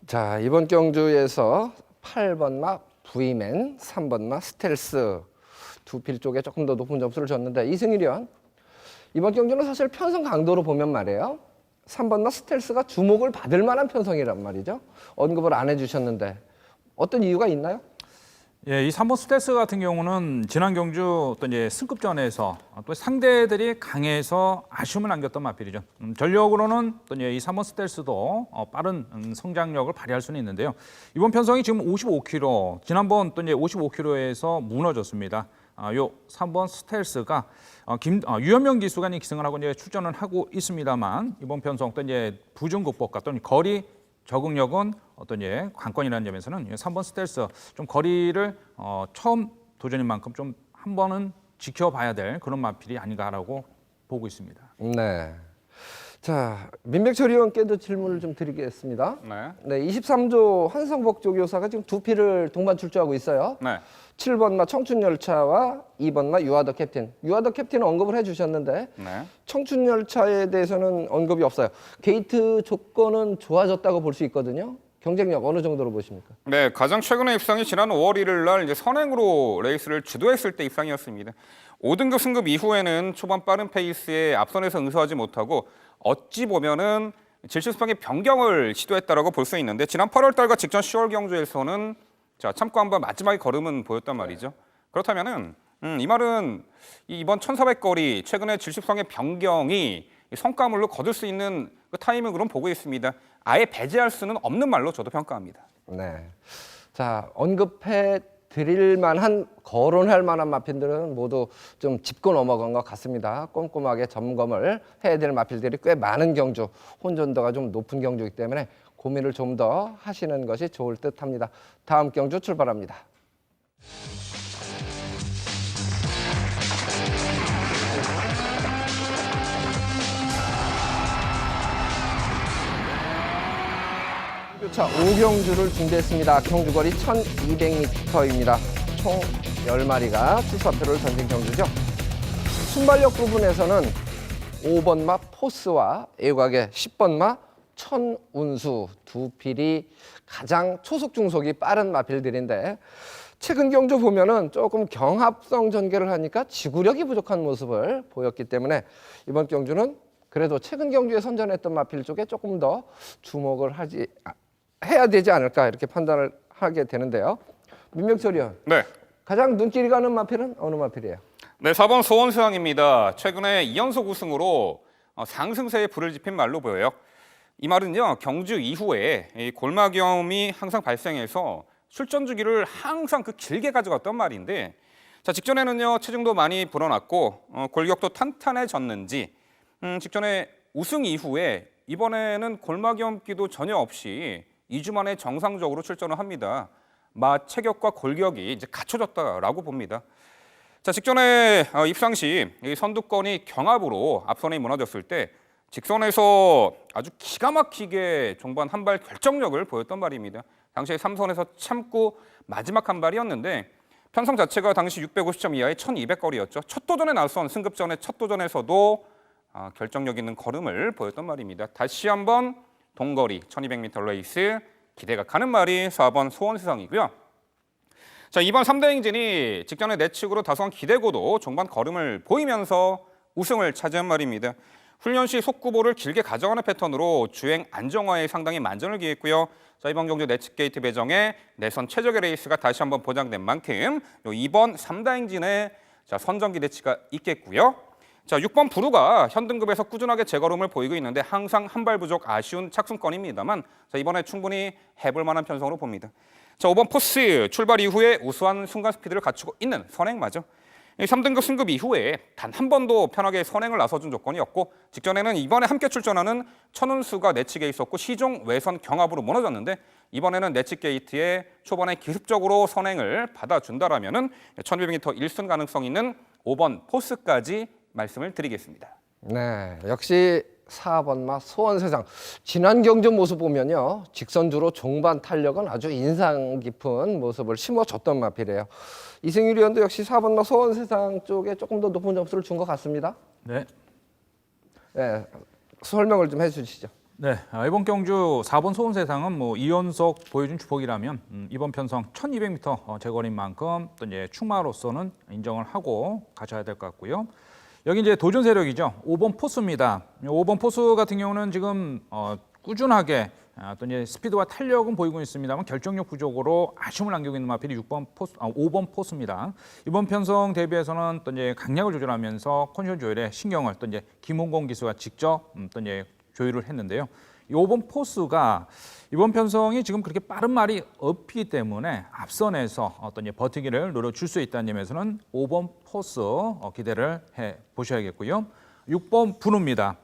자, 이번 경주에서 8번마 V맨, 3번마 스텔스 두 필 쪽에 조금 더 높은 점수를 줬는데, 이승일위원, 이번 경주는 사실 편성 강도로 보면 말이에요, 3번마 스텔스가 주목을 받을 만한 편성이란 말이죠. 언급을 안 해주셨는데 어떤 이유가 있나요? 예, 이 3번 스텔스 같은 경우는 지난 경주 또 이제 승급전에서 또 상대들이 강해서 아쉬움을 남겼던 마필이죠. 전력으로는 또 이제 이 3번 스텔스도 빠른 성장력을 발휘할 수는 있는데요. 이번 편성이 지금 55kg, 지난번 또 이제 55kg에서 무너졌습니다. 요 3번 스텔스가 유현명 기수가 기승을 하고 이제 출전을 하고 있습니다만, 이번 편성 또 이제 부중 극복과 또는 거리 적응력은 어떤 관건이라는 점에서는 3번 스텔스 좀 거리를 처음 도전인 만큼 좀 한 번은 지켜봐야 될 그런 마필이 아닌가라고 보고 있습니다. 네. 자, 민백철 의원께도 질문을 좀 드리겠습니다. 네, 23조 한성복 조교사가 지금 두 필을 동반 출조하고 있어요. 네. 7번마 청춘열차와 2번마 유아더 캡틴. 유아더 캡틴은 언급을 해주셨는데, 네. 청춘열차에 대해서는 언급이 없어요. 게이트 조건은 좋아졌다고 볼 수 있거든요. 경쟁력 어느 정도로 보십니까? 네, 가장 최근의 입상이 지난 5월 1일 날 이제 선행으로 레이스를 주도했을 때 입상이었습니다. 5등급 승급 이후에는 초반 빠른 페이스에 앞선에서 응수하지 못하고 어찌 보면은 질주수평의 변경을 시도했다라고 볼 수 있는데, 지난 8월 달과 직전 10월 경주에서는 참고 한번 마지막에 걸음은 보였단 말이죠. 그렇다면은 이 말은 이번 1400 거리 최근에 질주수평의 변경이 성과물로 거둘 수 있는 그 타이밍으로는 보고 있습니다. 아예 배제할 수는 없는 말로 저도 평가합니다. 네. 자, 언급해 드릴 만한, 거론할 만한 마필들은 모두 좀 짚고 넘어간 것 같습니다. 꼼꼼하게 점검을 해야 될 마필들이 꽤 많은 경주, 혼전도가 좀 높은 경주이기 때문에 고민을 좀 더 하시는 것이 좋을 듯 합니다. 다음 경주 출발합니다. 자, 5경주를 준비했습니다. 경주거리 1200m입니다. 총 10마리가 출사표를 던진 경주죠. 순발력 부분에서는 5번마 포스와 애곽의 10번마 천운수 두 필이 가장 초속 중속이 빠른 마필들인데, 최근 경주 보면은 조금 경합성 전개를 하니까 지구력이 부족한 모습을 보였기 때문에 이번 경주는 그래도 최근 경주에 선전했던 마필 쪽에 조금 더 주목을 해야 되지 않을까, 이렇게 판단을 하게 되는데요. 민명철 의원, 네. 가장 눈길이 가는 마필은 어느 마필이에요? 네, 4번 소원수양입니다. 최근에 2연속 우승으로 상승세에 불을 지핀 말로 보여요. 이 말은요, 경주 이후에 이 골마겸이 항상 발생해서 출전 주기를 항상 길게 가져갔던 말인데, 자, 직전에는요, 체중도 많이 불어났고 골격도 탄탄해졌는지 직전에 우승 이후에 이번에는 골마겸기도 전혀 없이 2주 만에 정상적으로 출전을 합니다. 체격과 골격이 이제 갖춰졌다라고 봅니다. 자, 직전에 입상 시 선두권이 경합으로 앞선이 무너졌을 때 직선에서 아주 기가 막히게 종반 한 발 결정력을 보였던 말입니다. 당시에 3선에서 참고 마지막 한 발이었는데 편성 자체가 당시 650점 이하의 1200거리였죠. 첫 도전에 나선 승급전의 첫 도전에서도 결정력 있는 걸음을 보였던 말입니다. 다시 한번 동거리 1200m 레이스 기대가 가는 말이 4번 소원세상이고요. 자, 이번 3대 행진이 직전에 내측으로 다소한 기대고도 종반 걸음을 보이면서 우승을 차지한 말입니다. 훈련 시 속구보를 길게 가져가는 패턴으로 주행 안정화에 상당히 만전을 기했고요. 자, 이번 경주 내측 게이트 배정에 내선 최적의 레이스가 다시 한번 보장된 만큼 이번 3대 행진에 선정 기대치가 있겠고요. 자, 6번 부루가 현 등급에서 꾸준하게 재걸음을 보이고 있는데 항상 한 발 부족 아쉬운 착순권입니다만 자, 이번에 충분히 해볼 만한 편성으로 봅니다. 자, 5번 포스 출발 이후에 우수한 순간 스피드를 갖추고 있는 선행마죠. 3등급 승급 이후에 단 한 번도 편하게 선행을 나서준 조건이 없고 직전에는 이번에 함께 출전하는 천운수가 내측에 있었고 시종 외선 경합으로 무너졌는데 이번에는 내측 게이트에 초반에 기습적으로 선행을 받아준다라면은 1200m 1승 가능성 있는 5번 포스까지 말씀을 드리겠습니다. 네, 역시 4번마 소원세상. 지난 경주 모습 보면요, 직선주로 종반 탄력은 아주 인상 깊은 모습을 심어줬던 마필이에요. 이승일 위원도 역시 4번마 소원세상 쪽에 조금 더 높은 점수를 준 것 같습니다. 네. 네, 설명을 좀 해주시죠. 네, 이번 경주 4번 소원세상은 2연속 보여준 주폭이라면 이번 편성 1200m 제거린 만큼 또 이제 충마로서는 인정을 하고 가셔야 될 것 같고요. 여기 이제 도전 세력이죠. 5번 포스입니다. 5번 포스 같은 경우는 지금 꾸준하게 또 이제 스피드와 탄력은 보이고 있습니다만 결정력 부족으로 아쉬움을 남기고 있는 마필이 5번 포스입니다. 이번 편성 대비해서는 또 이제 강약을 조절하면서 컨디션 조절에 신경을 또 이제 김홍공 기수가 직접 또 이제 조율을 했는데요. 이 5번 포스가 이번 편성이 지금 그렇게 빠른 말이 없기 때문에 앞선에서 어떤 버티기를 노려줄 수 있다는 점에서는 5번 포스 기대를 해 보셔야겠고요. 6번 부루입니다.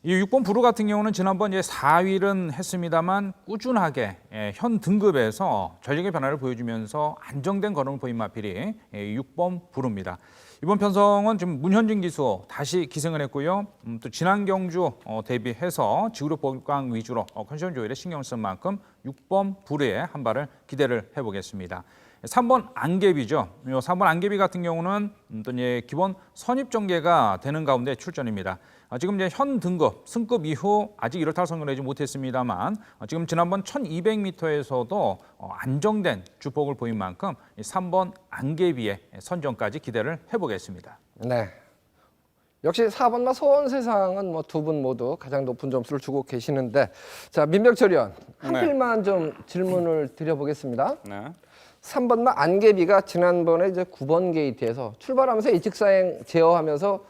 이 6번 부루 같은 경우는 지난번 4위는 했습니다만 꾸준하게 현 등급에서 전력의 변화를 보여주면서 안정된 걸음을 보인 마필이 6번 부루입니다. 이번 편성은 지금 문현진 기수 다시 기승을 했고요. 또 지난 경주 대비해서 지구력 보강 위주로 컨디션 조율에 신경을 쓴 만큼 6번 부루에 한 발을 기대를 해보겠습니다. 3번 안개비죠. 3번 안개비 같은 경우는 또 이제 기본 선입 전개가 되는 가운데 출전입니다. 지금 이제 현 등급 승급 이후 아직 1월 탈선을 내지 못했습니다만 지금 지난번 1200m에서도 안정된 주폭을 보인 만큼 3번 안개비의 선정까지 기대를 해보겠습니다. 네. 역시 4번마 소원세상은 두 분 모두 가장 높은 점수를 주고 계시는데, 자, 민병철 의원 한 네. 필만 좀 질문을 드려보겠습니다. 네. 3번마 안개비가 지난번에 이제 9번 게이트에서 출발하면서 일직사행 제어하면서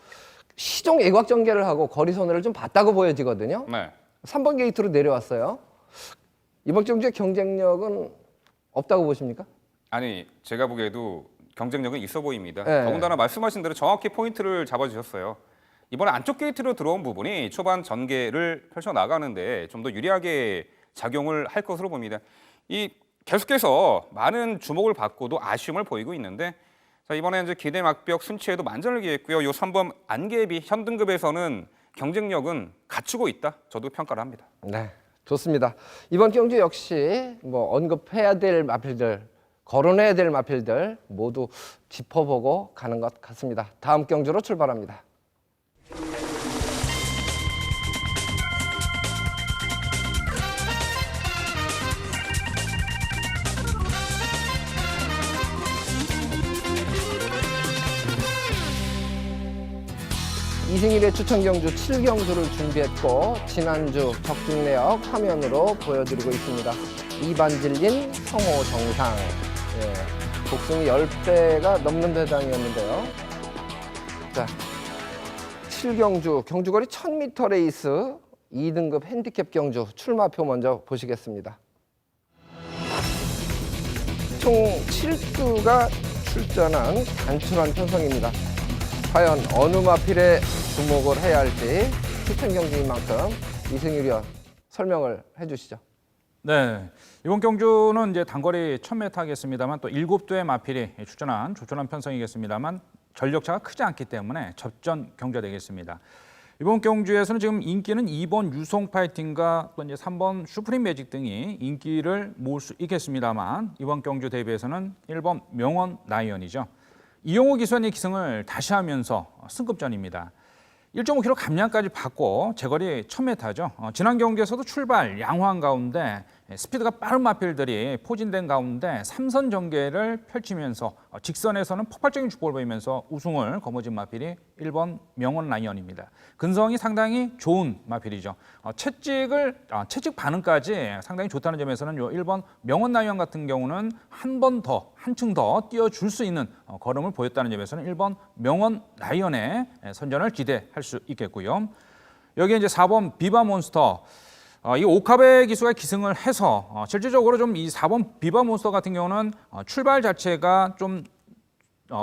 시종 애곽 전개를 하고 거리 손해를 좀 봤다고 보여지거든요. 네. 3번 게이트로 내려왔어요. 이번 경주의 경쟁력은 없다고 보십니까? 아니, 제가 보기에도 경쟁력은 있어 보입니다. 네. 더군다나 말씀하신 대로 정확히 포인트를 잡아주셨어요. 이번에 안쪽 게이트로 들어온 부분이 초반 전개를 펼쳐 나가는데 좀 더 유리하게 작용을 할 것으로 봅니다. 이 계속해서 많은 주목을 받고도 아쉬움을 보이고 있는데 자, 이번에 이제 기대 막벽 순치에도 만전을 기했고요. 요 3번 안개비 현 등급에서는 경쟁력은 갖추고 있다. 저도 평가를 합니다. 네, 좋습니다. 이번 경주 역시 언급해야 될 마필들, 거론해야 될 마필들 모두 짚어보고 가는 것 같습니다. 다음 경주로 출발합니다. 이승일의 추천 경주 7경주를 준비했고 지난주 적중내역 화면으로 보여드리고 있습니다. 이반질린 성호 정상. 예. 독승이 10배가 넘는 배당이었는데요. 자, 7경주, 경주거리 1000m 레이스 2등급 핸디캡 경주 출마표 먼저 보시겠습니다. 총 7두가 출전한 단출한 편성입니다. 과연 어느 마필에 주목을 해야 할지 추천 경주인 만큼 이승일 위원 설명을 해주시죠. 네, 이번 경주는 이제 단거리 1000m 하겠습니다만 또 7두의 마필이 출전한 조촐한 편성이겠습니다만 전력차가 크지 않기 때문에 접전 경주가 되겠습니다. 이번 경주에서는 지금 인기는 2번 유송 파이팅과 또 이제 3번 슈프림 매직 등이 인기를 모을 수 있겠습니다만 이번 경주 대비해서는 1번 명원 라이언이죠. 이용호 기수원의 기승을 다시 하면서 승급전입니다. 1.5km 감량까지 받고 제거리 1000m죠. 지난 경기에서도 출발 양호한 가운데 스피드가 빠른 마필들이 포진된 가운데 3선 전개를 펼치면서 직선에서는 폭발적인 축복을 보이면서 우승을 거머쥔 마필이 1번 명원 라이언입니다. 근성이 상당히 좋은 마필이죠. 채찍 반응까지 상당히 좋다는 점에서는 요 1번 명원 라이언 같은 경우는 한층 더 뛰어줄 수 있는 걸음을 보였다는 점에서는 1번 명원 라이언의 선전을 기대할 수 있겠고요. 여기에 이제 4번 비바 몬스터. 이 오카베 기수가 기승을 해서 실질적으로 좀 이 4번 비바 몬스터 같은 경우는 출발 자체가 좀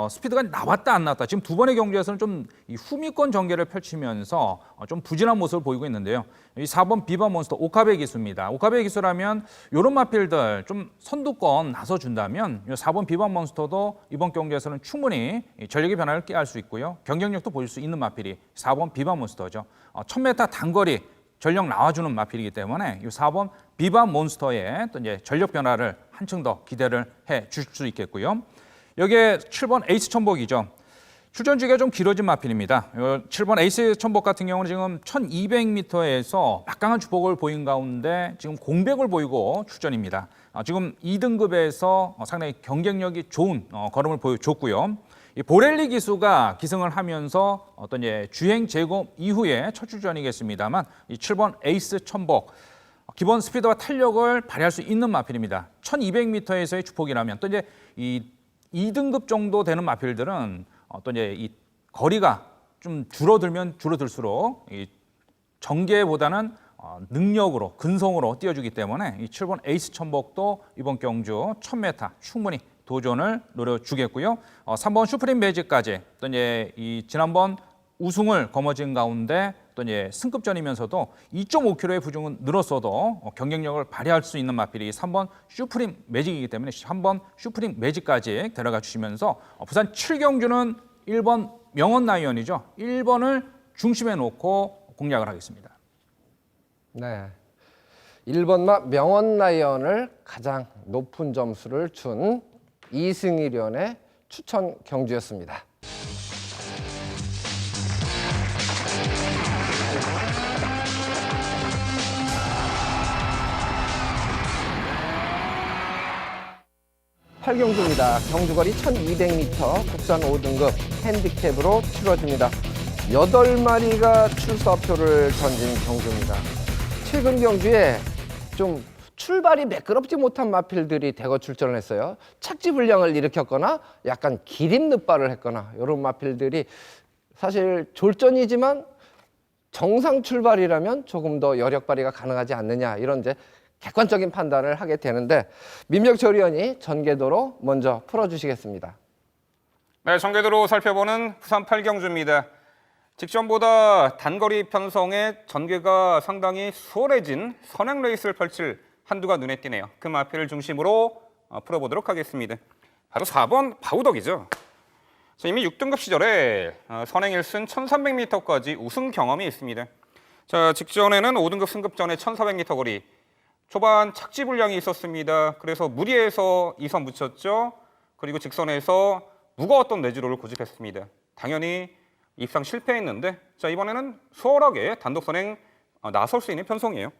스피드가 나왔다 안 나왔다. 지금 두 번의 경주에서는 좀 이 후미권 전개를 펼치면서 좀 부진한 모습을 보이고 있는데요. 이 4번 비바 몬스터 오카베 기수입니다. 오카베 기수라면 이런 마필들 좀 선두권 나서준다면 이 4번 비바 몬스터도 이번 경주에서는 충분히 전력의 변화를 꾀할 수 있고요. 경쟁력도 보일 수 있는 마필이 4번 비바 몬스터죠. 1000m 단거리 전력 나와주는 마필이기 때문에 이 4번 비바 몬스터의 또 이제 전력 변화를 한층 더 기대를 해 주실 수 있겠고요. 여기에 7번 에이스 천복이죠. 출전 주기가 좀 길어진 마필입니다. 7번 에이스 천복 같은 경우는 지금 1200m에서 막강한 주폭을 보인 가운데 지금 공백을 보이고 출전입니다. 지금 2등급에서 상당히 경쟁력이 좋은 걸음을 보여줬고요. 이 보렐리 기수가 기승을 하면서 어떤 주행 재검 이후에 첫 출전이겠습니다만 이 7번 에이스 천복 기본 스피드와 탄력을 발휘할 수 있는 마필입니다. 1200m에서의 주폭이라면 또 이제 이 2등급 정도 되는 마필들은 어떤 이 거리가 좀 줄어들면 줄어들수록 이 전개보다는 능력으로 근성으로 뛰어주기 때문에 이 7번 에이스 천복도 이번 경주 1000m 충분히 도전을 노려주겠고요. 3번 슈프림 매직까지 또 이제 이 지난번 우승을 거머쥔 가운데 또 이제 승급전이면서도 2.5kg의 부중은 늘었어도 경쟁력을 발휘할 수 있는 마필이 3번 슈프림 매직이기 때문에 3번 슈프림 매직까지 데려가 주시면서 부산 7경주는 1번 명원 라이언이죠. 1번을 중심에 놓고 공략을 하겠습니다. 네. 1번마 명원 라이언을 가장 높은 점수를 준 이승일 위원의 추천 경주였습니다. 팔경주입니다. 경주거리 1200m 국산 5등급 핸디캡으로 치러집니다. 8마리가 출사표를 던진 경주입니다. 최근 경주에 좀 출발이 매끄럽지 못한 마필들이 대거 출전을 했어요. 착지 불량을 일으켰거나 약간 기립 늑발을 했거나 이런 마필들이 사실 졸전이지만 정상 출발이라면 조금 더 여력 발휘가 가능하지 않느냐 이런 이제 객관적인 판단을 하게 되는데 민병철 위원이 전개도로 먼저 풀어주시겠습니다. 네, 전개도로 살펴보는 부산 8경주입니다. 직전보다 단거리 편성의 전개가 상당히 수월해진 선행 레이스를 펼칠 한두가 눈에 띄네요. 그 마필을 중심으로 풀어보도록 하겠습니다. 바로 4번 바우덕이죠. 이미 6등급 시절에 선행 1승 1300m까지 우승 경험이 있습니다. 자, 직전에는 5등급 승급전에 1400m 거리. 초반 착지 불량이 있었습니다. 그래서 무리해서 2선 붙였죠. 그리고 직선에서 무거웠던 내주로를 고집했습니다. 당연히 입상 실패했는데 자 이번에는 수월하게 단독 선행 나설 수 있는 편성이에요.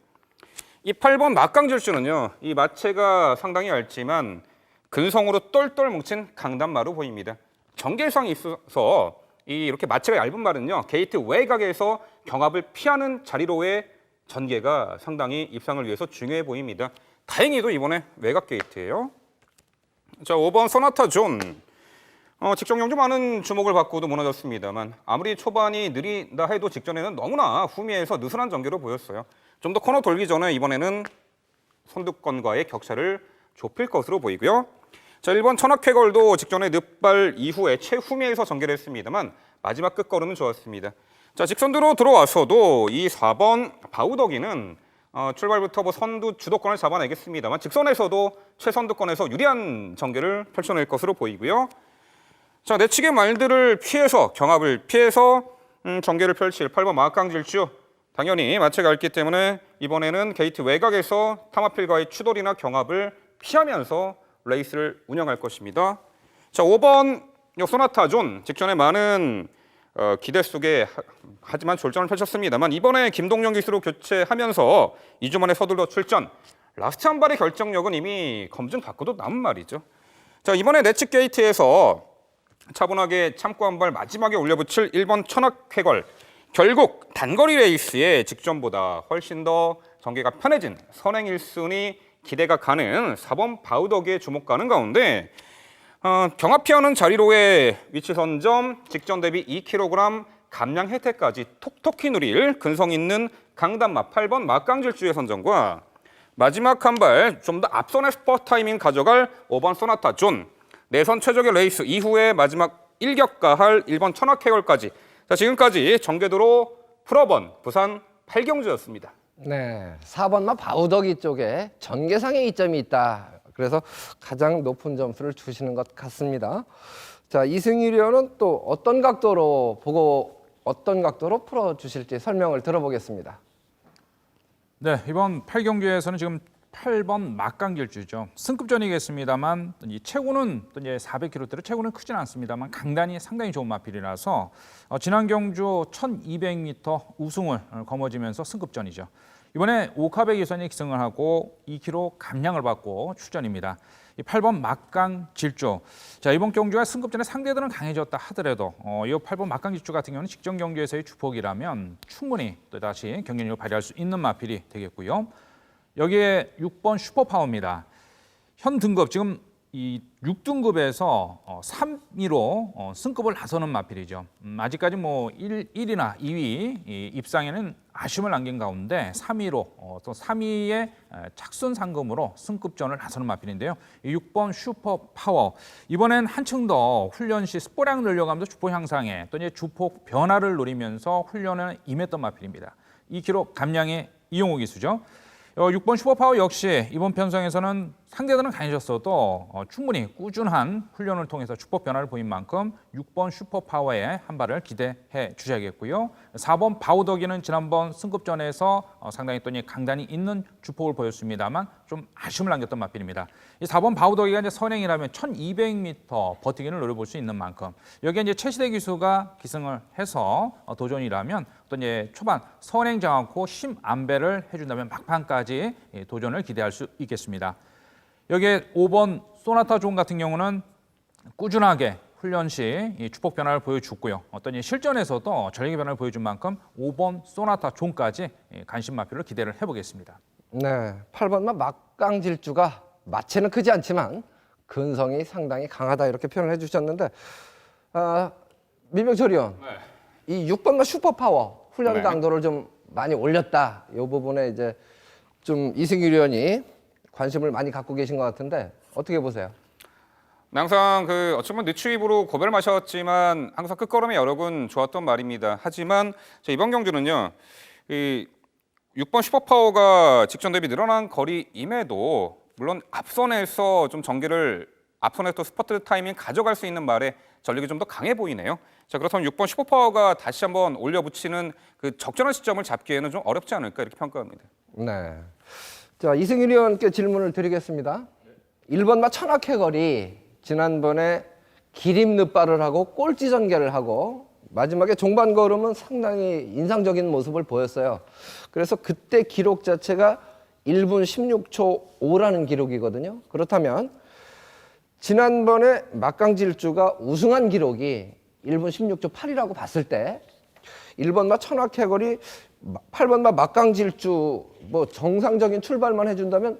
이 8번 막강질주는요. 이 마체가 상당히 얇지만 근성으로 똘똘 뭉친 강단마로 보입니다. 전개상이 있어서 이렇게 마체가 얇은 말은요. 게이트 외곽에서 경합을 피하는 자리로의 전개가 상당히 입상을 위해서 중요해 보입니다. 다행히도 이번에 외곽 게이트예요. 자, 5번 소나타 존. 직전 경주 많은 주목을 받고도 무너졌습니다만 아무리 초반이 느리다 해도 직전에는 너무나 후미에서 느슨한 전개로 보였어요. 좀 더 코너 돌기 전에 이번에는 선두권과의 격차를 좁힐 것으로 보이고요. 자, 1번 천하쾌걸도 직전에 늑발 이후에 최후미에서 전개를 했습니다만 마지막 끝걸음은 좋았습니다. 자, 직선으로 들어와서도 이 4번 바우더기는 출발부터 선두 주도권을 잡아내겠습니다만 직선에서도 최선두권에서 유리한 전개를 펼쳐낼 것으로 보이고요. 자, 내치기 말들을 피해서 경합을 피해서 전개를 펼칠 8번 마강질주 당연히 마체가 있기 때문에 이번에는 게이트 외곽에서 타마필과의 추돌이나 경합을 피하면서 레이스를 운영할 것입니다. 자, 5번 소나타 존 직전에 많은 기대 속에 하지만 졸전을 펼쳤습니다만 이번에 김동영 기수로 교체하면서 2주 만에 서둘러 출전. 라스트 한 발의 결정력은 이미 검증 받고도 남은 말이죠. 자, 이번에 내측 게이트에서 차분하게 참고 한 발 마지막에 올려붙일 1번 천하쾌걸. 결국 단거리 레이스의 직전보다 훨씬 더 전개가 편해진 선행 1순위 기대가 가는 4번 바우더기에 주목 가는 가운데 경합 피하는 자리로의 위치 선점, 직전 대비 2kg 감량 혜택까지 톡톡히 누릴 근성 있는 강단마 8번 막강질주의 선점과 마지막 한 발 좀 더 앞선의 스퍼 타이밍 가져갈 5번 소나타 존, 내선 최적의 레이스 이후에 마지막 일격가할 1번 천하쾌걸까지. 자, 지금까지 정계도로 풀어본 부산 8경주였습니다. 네, 4번마 바우더기 쪽에 전개상의 이점이 있다. 그래서 가장 높은 점수를 주시는 것 같습니다. 자, 이승일 위원은 또 어떤 각도로 보고 어떤 각도로 풀어주실지 설명을 들어보겠습니다. 네, 이번 8경기에서는 지금 8번 막강질주죠. 승급전이겠습니다만 이 체구는 또 이제 400km대로 체구는 크진 않습니다만 강단이 상당히 좋은 마필이라서 지난 경주 1200m 우승을 거머쥐면서 승급전이죠. 이번에 오카베 기선이 기승을 하고 2km 감량을 받고 출전입니다. 이 8번 막강질주. 자, 이번 경주가 승급전에 상대들은 강해졌다 하더라도 이 8번 막강질주 같은 경우는 직전 경주에서의 주폭이라면 충분히 또 다시 경쟁력을 발휘할 수 있는 마필이 되겠고요. 여기에 6번 슈퍼파워입니다. 현 등급 지금 이 6등급에서 3위로 승급을 나서는 마필이죠. 아직까지 뭐 1위나 2위 입상에는 아쉬움을 남긴 가운데 3위로 또 3위의 착순 상금으로 승급전을 나서는 마필인데요. 이 6번 슈퍼파워 이번엔 한층 더 훈련 시 스포량 늘려가면서 주폭 향상에 또 이제 주폭 변화를 노리면서 훈련에 임했던 마필입니다. 2km 감량의 이용호 기수죠. 6번 슈퍼파워 역시 이번 편성에서는 상대들은 강해졌어도 충분히 꾸준한 훈련을 통해서 주폭 변화를 보인 만큼 6번 슈퍼파워의 한 발을 기대해 주셔야겠고요. 4번 바우더기는 지난번 승급전에서 상당히 또 강단이 있는 주폭을 보였습니다만 좀 아쉬움을 남겼던 마필입니다. 이 4번 바우더기가 이제 선행이라면 1200m 버티기를 노려볼 수 있는 만큼 여기에 이제 최시대 기수가 기승을 해서 도전이라면 또 이제 초반 선행지 않고 힘 안배를 해준다면 막판까지 도전을 기대할 수 있겠습니다. 여기에 5번 소나타 존 같은 경우는 꾸준하게 훈련 시 주폭 변화를 보여줬고요. 어떤 실전에서도 전력의 변화를 보여준 만큼 5번 소나타 존까지 간신 마필로 기대를 해보겠습니다. 네, 8번마 막강질주가 마체는 크지 않지만 근성이 상당히 강하다 이렇게 표현을 해주셨는데 민병철 의원, 이 6번마 슈퍼파워 훈련 네. 강도를 좀 많이 올렸다. 이 부분에 이제 좀 이승일 의원이 관심을 많이 갖고 계신 것 같은데 어떻게 보세요? 항상 어쩌면 늦추입으로 고배를 마셨지만 항상 끝걸음의 여력은 좋았던 말입니다. 하지만 이번 경주는요, 이 6번 슈퍼파워가 직전 대비 늘어난 거리임에도 물론 앞선에서 좀 전개를 앞선에서 또 스퍼트 타이밍 가져갈 수 있는 말에 전력이 좀 더 강해 보이네요. 자, 그렇다면 6번 슈퍼파워가 다시 한번 올려붙이는 그 적절한 시점을 잡기에는 좀 어렵지 않을까 이렇게 평가합니다. 네. 자, 이승일 의원께 질문을 드리겠습니다. 1번마 천하쾌걸이 지난번에 기림 늑발을 하고 꼴찌 전개를 하고 마지막에 종반 걸음은 상당히 인상적인 모습을 보였어요. 그래서 그때 기록 자체가 1분 16초 5라는 기록이거든요. 그렇다면 지난번에 막강질주가 우승한 기록이 1분 16초 8이라고 봤을 때 1번마 천하쾌걸이 8번마 막강질주 뭐 정상적인 출발만 해준다면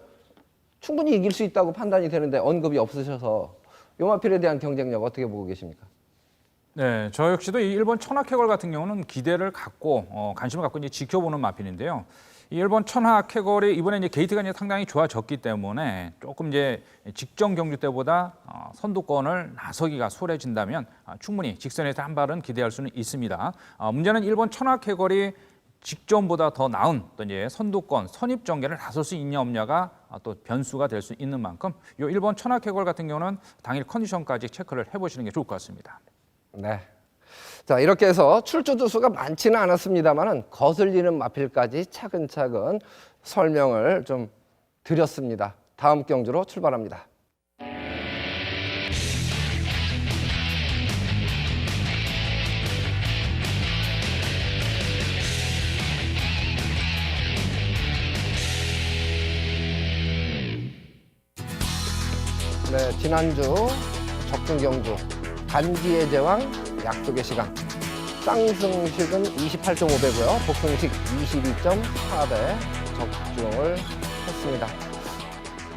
충분히 이길 수 있다고 판단이 되는데 언급이 없으셔서 요 마필에 대한 경쟁력 어떻게 보고 계십니까? 네, 저 역시도 이 일본 천하캐걸 같은 경우는 기대를 갖고 관심을 갖고 이제 지켜보는 마필인데요. 이 일본 천하캐걸이 이번에 이제 게이트가 이제 상당히 좋아졌기 때문에 조금 이제 직전 경주 때보다 선두권을 나서기가 수월해진다면 충분히 직선에서 한 발은 기대할 수는 있습니다. 문제는 일본 천하캐걸이 직전보다 더 나은 또 이제 선두권 선입 전개를 나설 수 있냐 없냐가 또 변수가 될 수 있는 만큼 이 일본 천하캐걸 같은 경우는 당일 컨디션까지 체크를 해보시는 게 좋을 것 같습니다. 네. 자, 이렇게 해서 출조주 수가 많지는 않았습니다만은 거슬리는 마필까지 차근차근 설명을 좀 드렸습니다. 다음 경주로 출발합니다. 네, 지난주 적중 경주 간지의 제왕 약속의 시간 쌍승식은 28.5배고요. 복승식 22.4배 적중을 했습니다.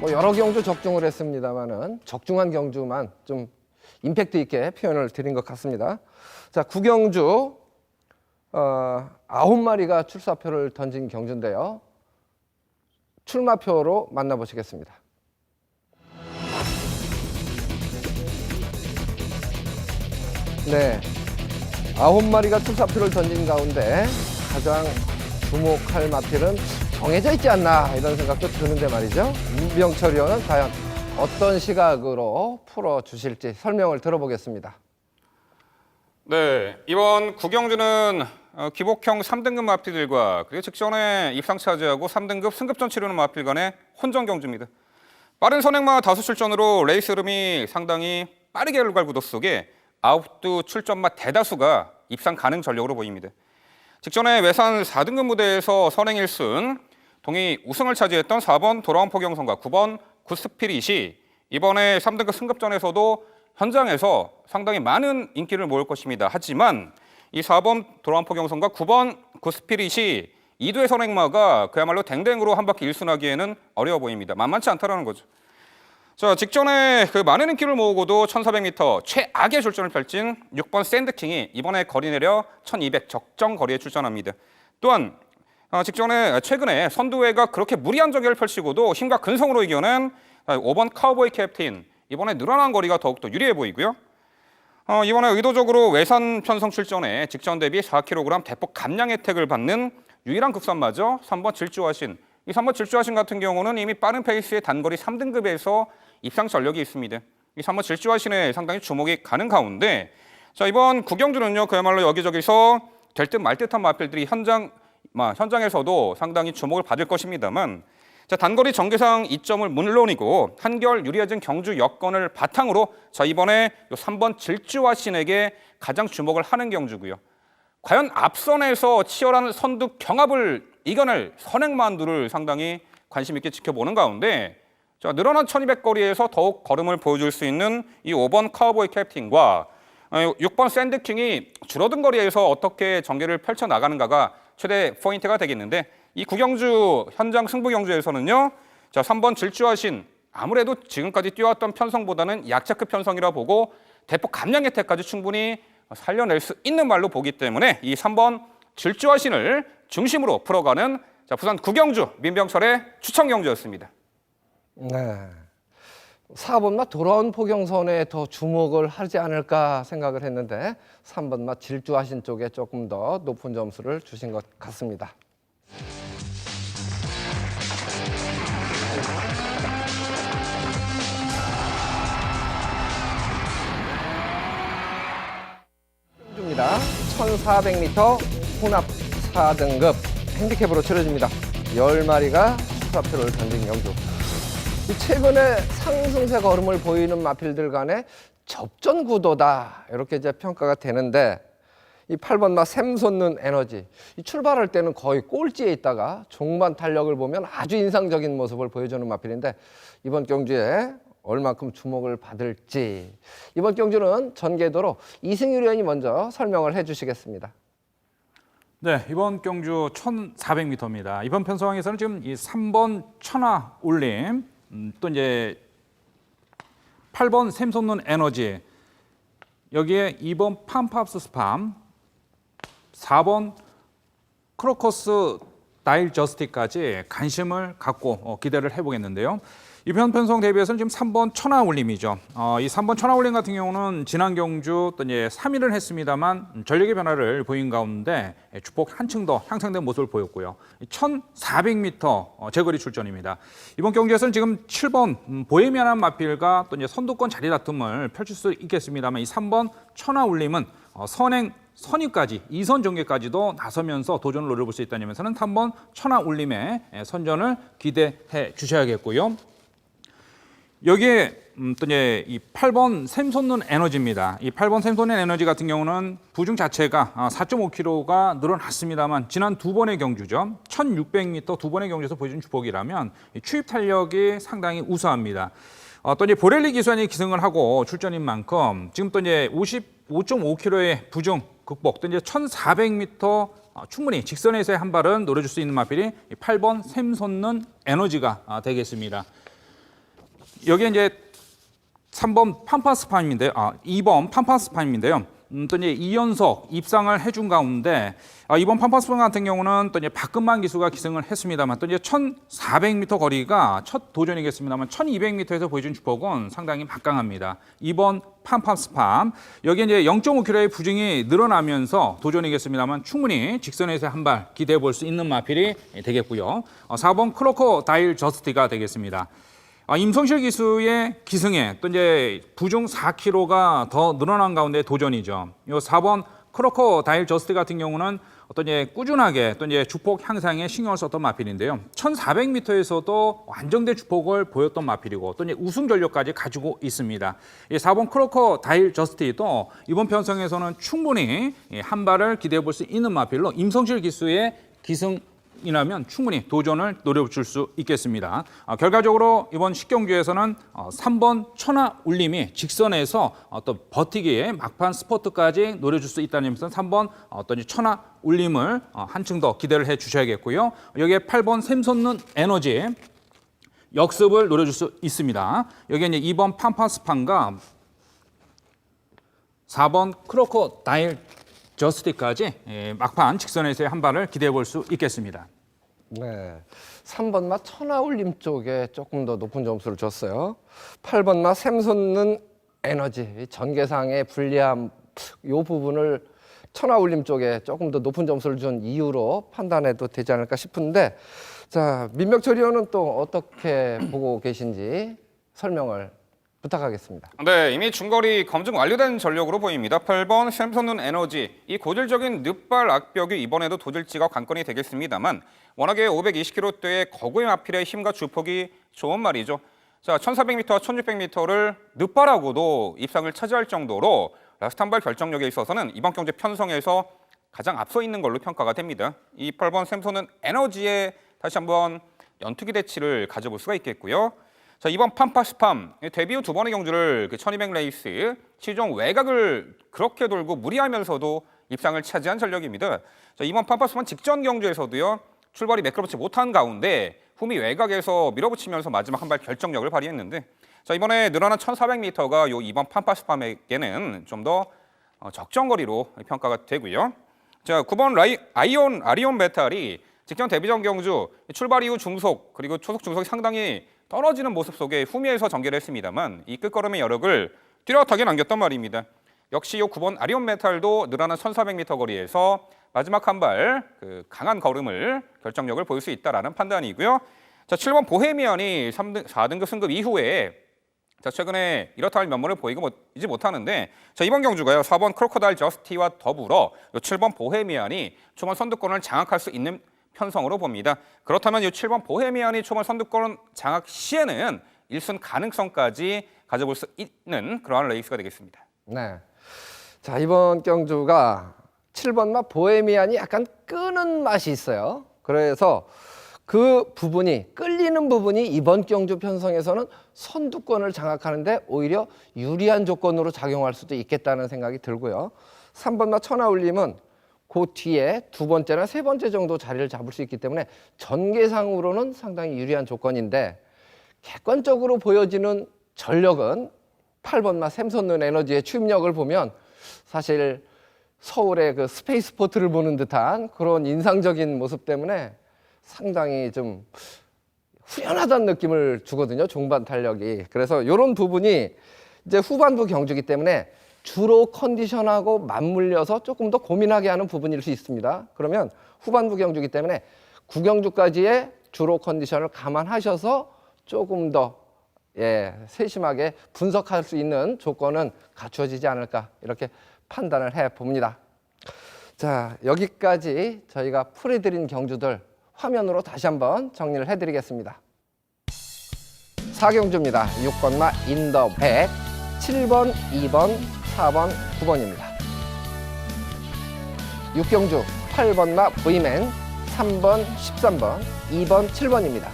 뭐 여러 경주 적중을 했습니다만은 적중한 경주만 좀 임팩트 있게 표현을 드린 것 같습니다. 자, 9경주 9마리가 출사표를 던진 경주인데요. 출마표로 만나보시겠습니다. 네, 9마리가 출사표를 던진 가운데 가장 주목할 마필은 정해져 있지 않나 이런 생각도 드는데 말이죠. 임병철 의원은 과연 어떤 시각으로 풀어주실지 설명을 들어보겠습니다. 네, 이번 구경주는 기복형 3등급 마필들과 그리고 직전에 입상 차지하고 3등급 승급전 치르는 마필 간의 혼전 경주입니다. 빠른 선행마 다수 출전으로 레이스 흐름이 상당히 빠르게 갈 구도 속에 아웃두 출전마 대다수가 입상 가능 전력으로 보입니다. 직전에 외산 4등급 무대에서 선행 1승, 동이 우승을 차지했던 4번 돌아온 포경선과 9번 굿스피릿이 이번에 3등급 승급전에서도 현장에서 상당히 많은 인기를 모을 것입니다. 하지만 이 4번 돌아온 포경선과 9번 굿스피릿이 2두의 선행마가 그야말로 댕댕으로 한 바퀴 1순하기에는 어려워 보입니다. 만만치 않다라는 거죠. 자, 직전에 그 많은 인기를 모으고도 1400m 최악의 출전을 펼친 6번 샌드킹이 이번에 거리 내려 1200 적정 거리에 출전합니다. 또한 최근에 선두회가 그렇게 무리한 전개를 펼치고도 힘과 근성으로 이겨낸 5번 카우보이 캡틴, 이번에 늘어난 거리가 더욱더 유리해 보이고요. 이번에 의도적으로 외산 편성 출전에 직전 대비 4kg 대폭 감량 혜택을 받는 유일한 국산마저 3번 질주하신, 이 3번 질주하신 같은 경우는 이미 빠른 페이스의 단거리 3등급에서 입상 전력이 있습니다. 이 3번 질주하신에 상당히 주목이 가는 가운데, 자, 이번 구경주는요 그야말로 여기저기서 될 듯 말 듯한 마필들이 현장에서도 상당히 주목을 받을 것입니다만, 자, 단거리 전개상 이점을 물론이고 한결 유리해진 경주 여건을 바탕으로 자, 이번에 3번 질주하신에게 가장 주목을 하는 경주고요. 과연 앞선에서 치열한 선두 경합을 이겨낼 선행만두를 상당히 관심 있게 지켜보는 가운데, 자, 늘어난 1200거리에서 더욱 걸음을 보여줄 수 있는 이 5번 카우보이 캡틴과 6번 샌드킹이 줄어든 거리에서 어떻게 전개를 펼쳐나가는가가 최대 포인트가 되겠는데, 이 구경주 현장 승부 경주에서는요, 자, 3번 질주하신 아무래도 지금까지 뛰어왔던 편성보다는 약체급 편성이라 보고 대폭 감량 혜택까지 충분히 살려낼 수 있는 말로 보기 때문에 이 3번 질주하신을 중심으로 풀어가는 자, 부산 구경주 민병철의 추천 경주였습니다. 네, 4번 맛 돌아온 포경선에 더 주목을 하지 않을까 생각을 했는데 3번 맛 질주하신 쪽에 조금 더 높은 점수를 주신 것 같습니다. 경주입니다. 1400m 혼합 4등급 핸디캡으로 치러집니다. 10마리가 출사표를 던진 경주. 최근에 상승세 걸음을 보이는 마필들 간의 접전 구도다 이렇게 이제 평가가 되는데, 이 8번 마 샘솟는 에너지, 이 출발할 때는 거의 꼴찌에 있다가 종반 탄력을 보면 아주 인상적인 모습을 보여주는 마필인데, 이번 경주에 얼만큼 주목을 받을지 이번 경주는 전개도로 이승율 의원이 먼저 설명을 해주시겠습니다. 네, 이번 경주 1400m입니다. 이번 편성에서는 지금 이 3번 천하 올림, 또 이제 8번 샘솟는 에너지, 여기에 2번 팜팝스 스팜, 4번 크로커스 다일 저스티까지 관심을 갖고 기대를 해보겠는데요. 이번 편성 대비해서는 지금 3번 천하울림이죠. 이 3번 천하울림 같은 경우는 지난 경주 또 이제 3위를 했습니다만 전력의 변화를 보인 가운데 주폭 한층 더 향상된 모습을 보였고요. 1,400m 제거리 출전입니다. 이번 경주에서는 지금 7번 보헤미안한 마필과 또 이제 선두권 자리 다툼을 펼칠 수 있겠습니다만 이 3번 천하울림은 선행 선위까지 2선 전개까지도 나서면서 도전을 노려볼 수 있다는 점에서는 3번 천하울림의 선전을 기대해 주셔야겠고요. 여기에 또 이제 이 8번 샘솟는 에너지입니다. 이 8번 샘솟는 에너지 같은 경우는 부중 자체가 4.5kg가 늘어났습니다만 지난 두 번의 경주죠. 1,600m 두 번의 경주에서 보여준 주폭이라면 추입 탄력이 상당히 우수합니다. 또 이제 보렐리 기수안이 기승을 하고 출전인 만큼 지금 또 이제 55.5kg의 부중 극복, 또 이제 1,400m 충분히 직선에서의 한 발은 노려줄 수 있는 마필이 8번 샘솟는 에너지가 되겠습니다. 여기에 이제 3번 팜파스팜인데요. 2번 팜파스팜인데요. 또 이제 2연속 입상을 해준 가운데 이번 팜파스팜 같은 경우는 또 이제 박근만 기수가 기승을 했습니다만 또 이제 1,400m 거리가 첫 도전이겠습니다만 1,200m에서 보여준 주폭은 상당히 막강합니다. 2번 팜팜스팜, 여기에 이제 0.5kg의 부중이 늘어나면서 도전이겠습니다만 충분히 직선에서 한 발 기대해 볼 수 있는 마필이 되겠고요. 4번 크로커다일 저스티가 되겠습니다. 임성실 기수의 기승에 또 이제 부중 4kg가 더 늘어난 가운데 도전이죠. 이 4번 크로커다일 저스티 같은 경우는 어떤 이제 꾸준하게 또 이제 주폭 향상에 신경을 썼던 마필인데요. 1,400m에서도 안정된 주폭을 보였던 마필이고 또 이제 우승 전력까지 가지고 있습니다. 이 4번 크로커다일 저스티도 이번 편성에서는 충분히 한 발을 기대해 볼 수 있는 마필로 임성실 기수의 기승 이라면 충분히 도전을 노려볼 수 있겠습니다. 결과적으로 이번 10경주에서는 3번 천하울림이 직선에서 어떤 버티기에 막판 스포트까지 노려줄 수 있다는 점에서 3번 어떤 천하울림을 한층 더 기대를 해 주셔야겠고요. 여기에 8번 샘솟는 에너지 역습을 노려줄 수 있습니다. 여기에 이제 2번 팜파스판과 4번 크로커다일 저스티까지 막판 직선에서의 한 발을 기대해 볼 수 있겠습니다. 네, 3번 마 천하울림 쪽에 조금 더 높은 점수를 줬어요. 8번 마 샘솟는 에너지, 전개상의 불리함 이 부분을 천하울림 쪽에 조금 더 높은 점수를 준 이유로 판단해도 되지 않을까 싶은데, 자, 민명철 의원은 또 어떻게 보고 계신지 설명을 부탁하겠습니다. 네, 이미 중거리 검증 완료된 전력으로 보입니다. 8번 샘솟는 에너지, 이 고질적인 늑발 악벽이 이번에도 도질지가 관건이 되겠습니다만 워낙에 520kg대의 거구의 마필의 힘과 주폭이 좋은 말이죠. 자, 1,400m, 1,600m를 늑발하고도 입상을 차지할 정도로 라스트 한 발 결정력에 있어서는 이번 경제 편성에서 가장 앞서 있는 걸로 평가가 됩니다. 이 8번 샘솟는 에너지에 다시 한번 연투기 대치를 가져볼 수가 있겠고요. 자, 이번 팜파스팜 데뷔 후 두 번의 경주를 1200 레이스 최종 외곽을 그렇게 돌고 무리하면서도 입상을 차지한 전력입니다. 자, 이번 팜파스팜 직전 경주에서도요, 출발이 매끄럽지 못한 가운데 후미 외곽에서 밀어붙이면서 마지막 한 발 결정력을 발휘했는데, 자, 이번에 늘어난 1,400m가 요 이번 팜파스팜에게는 좀 더 적정 거리로 평가가 되고요. 자, 9번 아리온 메탈이 직전 데뷔전 경주 출발 이후 중속 그리고 초속 중속이 상당히 떨어지는 모습 속에 후미에서 전개를 했습니다만 이 끝걸음의 여력을 뚜렷하게 남겼단 말입니다. 역시 이 9번 아리온 메탈도 늘어난 1,400m 거리에서 마지막 한 발 강한 걸음을 결정력을 보일 수 있다라는 판단이고요. 자, 7번 보헤미안이 4등급 승급 이후에 자, 최근에 이렇다 할 면모를 보이지 못하는데, 자, 이번 경주가요 4번 크로커다일 저스티와 더불어 7번 보헤미안이 초반 선두권을 장악할 수 있는 편성으로 봅니다. 그렇다면 이 7번 보헤미안이 초반 선두권 장악 시에는 1승 가능성까지 가져볼 수 있는 그러한 레이스가 되겠습니다. 네, 자, 이번 경주가 7번 마 보헤미안이 약간 끄는 맛이 있어요. 그래서 그 부분이 끌리는 부분이 이번 경주 편성에서는 선두권을 장악하는데 오히려 유리한 조건으로 작용할 수도 있겠다는 생각이 들고요. 3번 마 천하울림은 그 뒤에 두 번째나 세 번째 정도 자리를 잡을 수 있기 때문에 전개상으로는 상당히 유리한 조건인데, 객관적으로 보여지는 전력은 8번마 샘솟는 에너지의 추임력을 보면 사실 서울의 그 스페이스포트를 보는 듯한 그런 인상적인 모습 때문에 상당히 좀 후련하다는 느낌을 주거든요. 종반 탄력이. 그래서 이런 부분이 이제 후반부 경주기 때문에 주로 컨디션하고 맞물려서 조금 더 고민하게 하는 부분일 수 있습니다. 그러면 후반부 경주기 때문에 구경주까지의 주로 컨디션을 감안하셔서 조금 더 세심하게 분석할 수 있는 조건은 갖추어지지 않을까 이렇게 판단을 해 봅니다. 자, 여기까지 저희가 풀이드린 경주들 화면으로 다시 한번 정리를 해드리겠습니다. 4경주입니다. 6번마 인더 100, 7번, 2번, 4번, 9번입니다. 6경주 8번마 V맨, 3번, 13번, 2번, 7번입니다.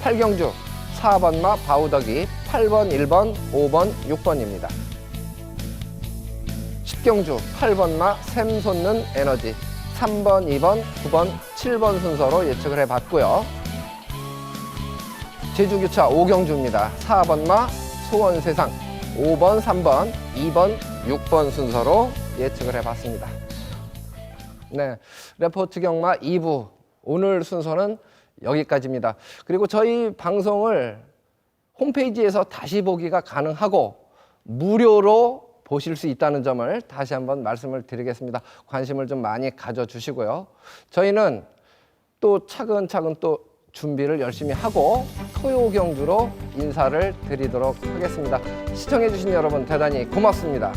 8경주 4번마 바우더기, 8번, 1번, 5번, 6번입니다. 10경주 8번마 샘솟는 에너지, 3번, 2번, 9번, 7번 순서로 예측을 해봤고요. 제주교차 5경주입니다. 4번마 소원세상, 5번, 3번, 2번, 6번 순서로 예측을 해봤습니다. 네, 레포트 경마 2부 오늘 순서는 여기까지입니다. 그리고 저희 방송을 홈페이지에서 다시 보기가 가능하고 무료로 보실 수 있다는 점을 다시 한번 말씀을 드리겠습니다. 관심을 좀 많이 가져주시고요. 저희는 또 차근차근 또 준비를 열심히 하고 토요 경주로 인사를 드리도록 하겠습니다. 시청해주신 여러분 대단히 고맙습니다.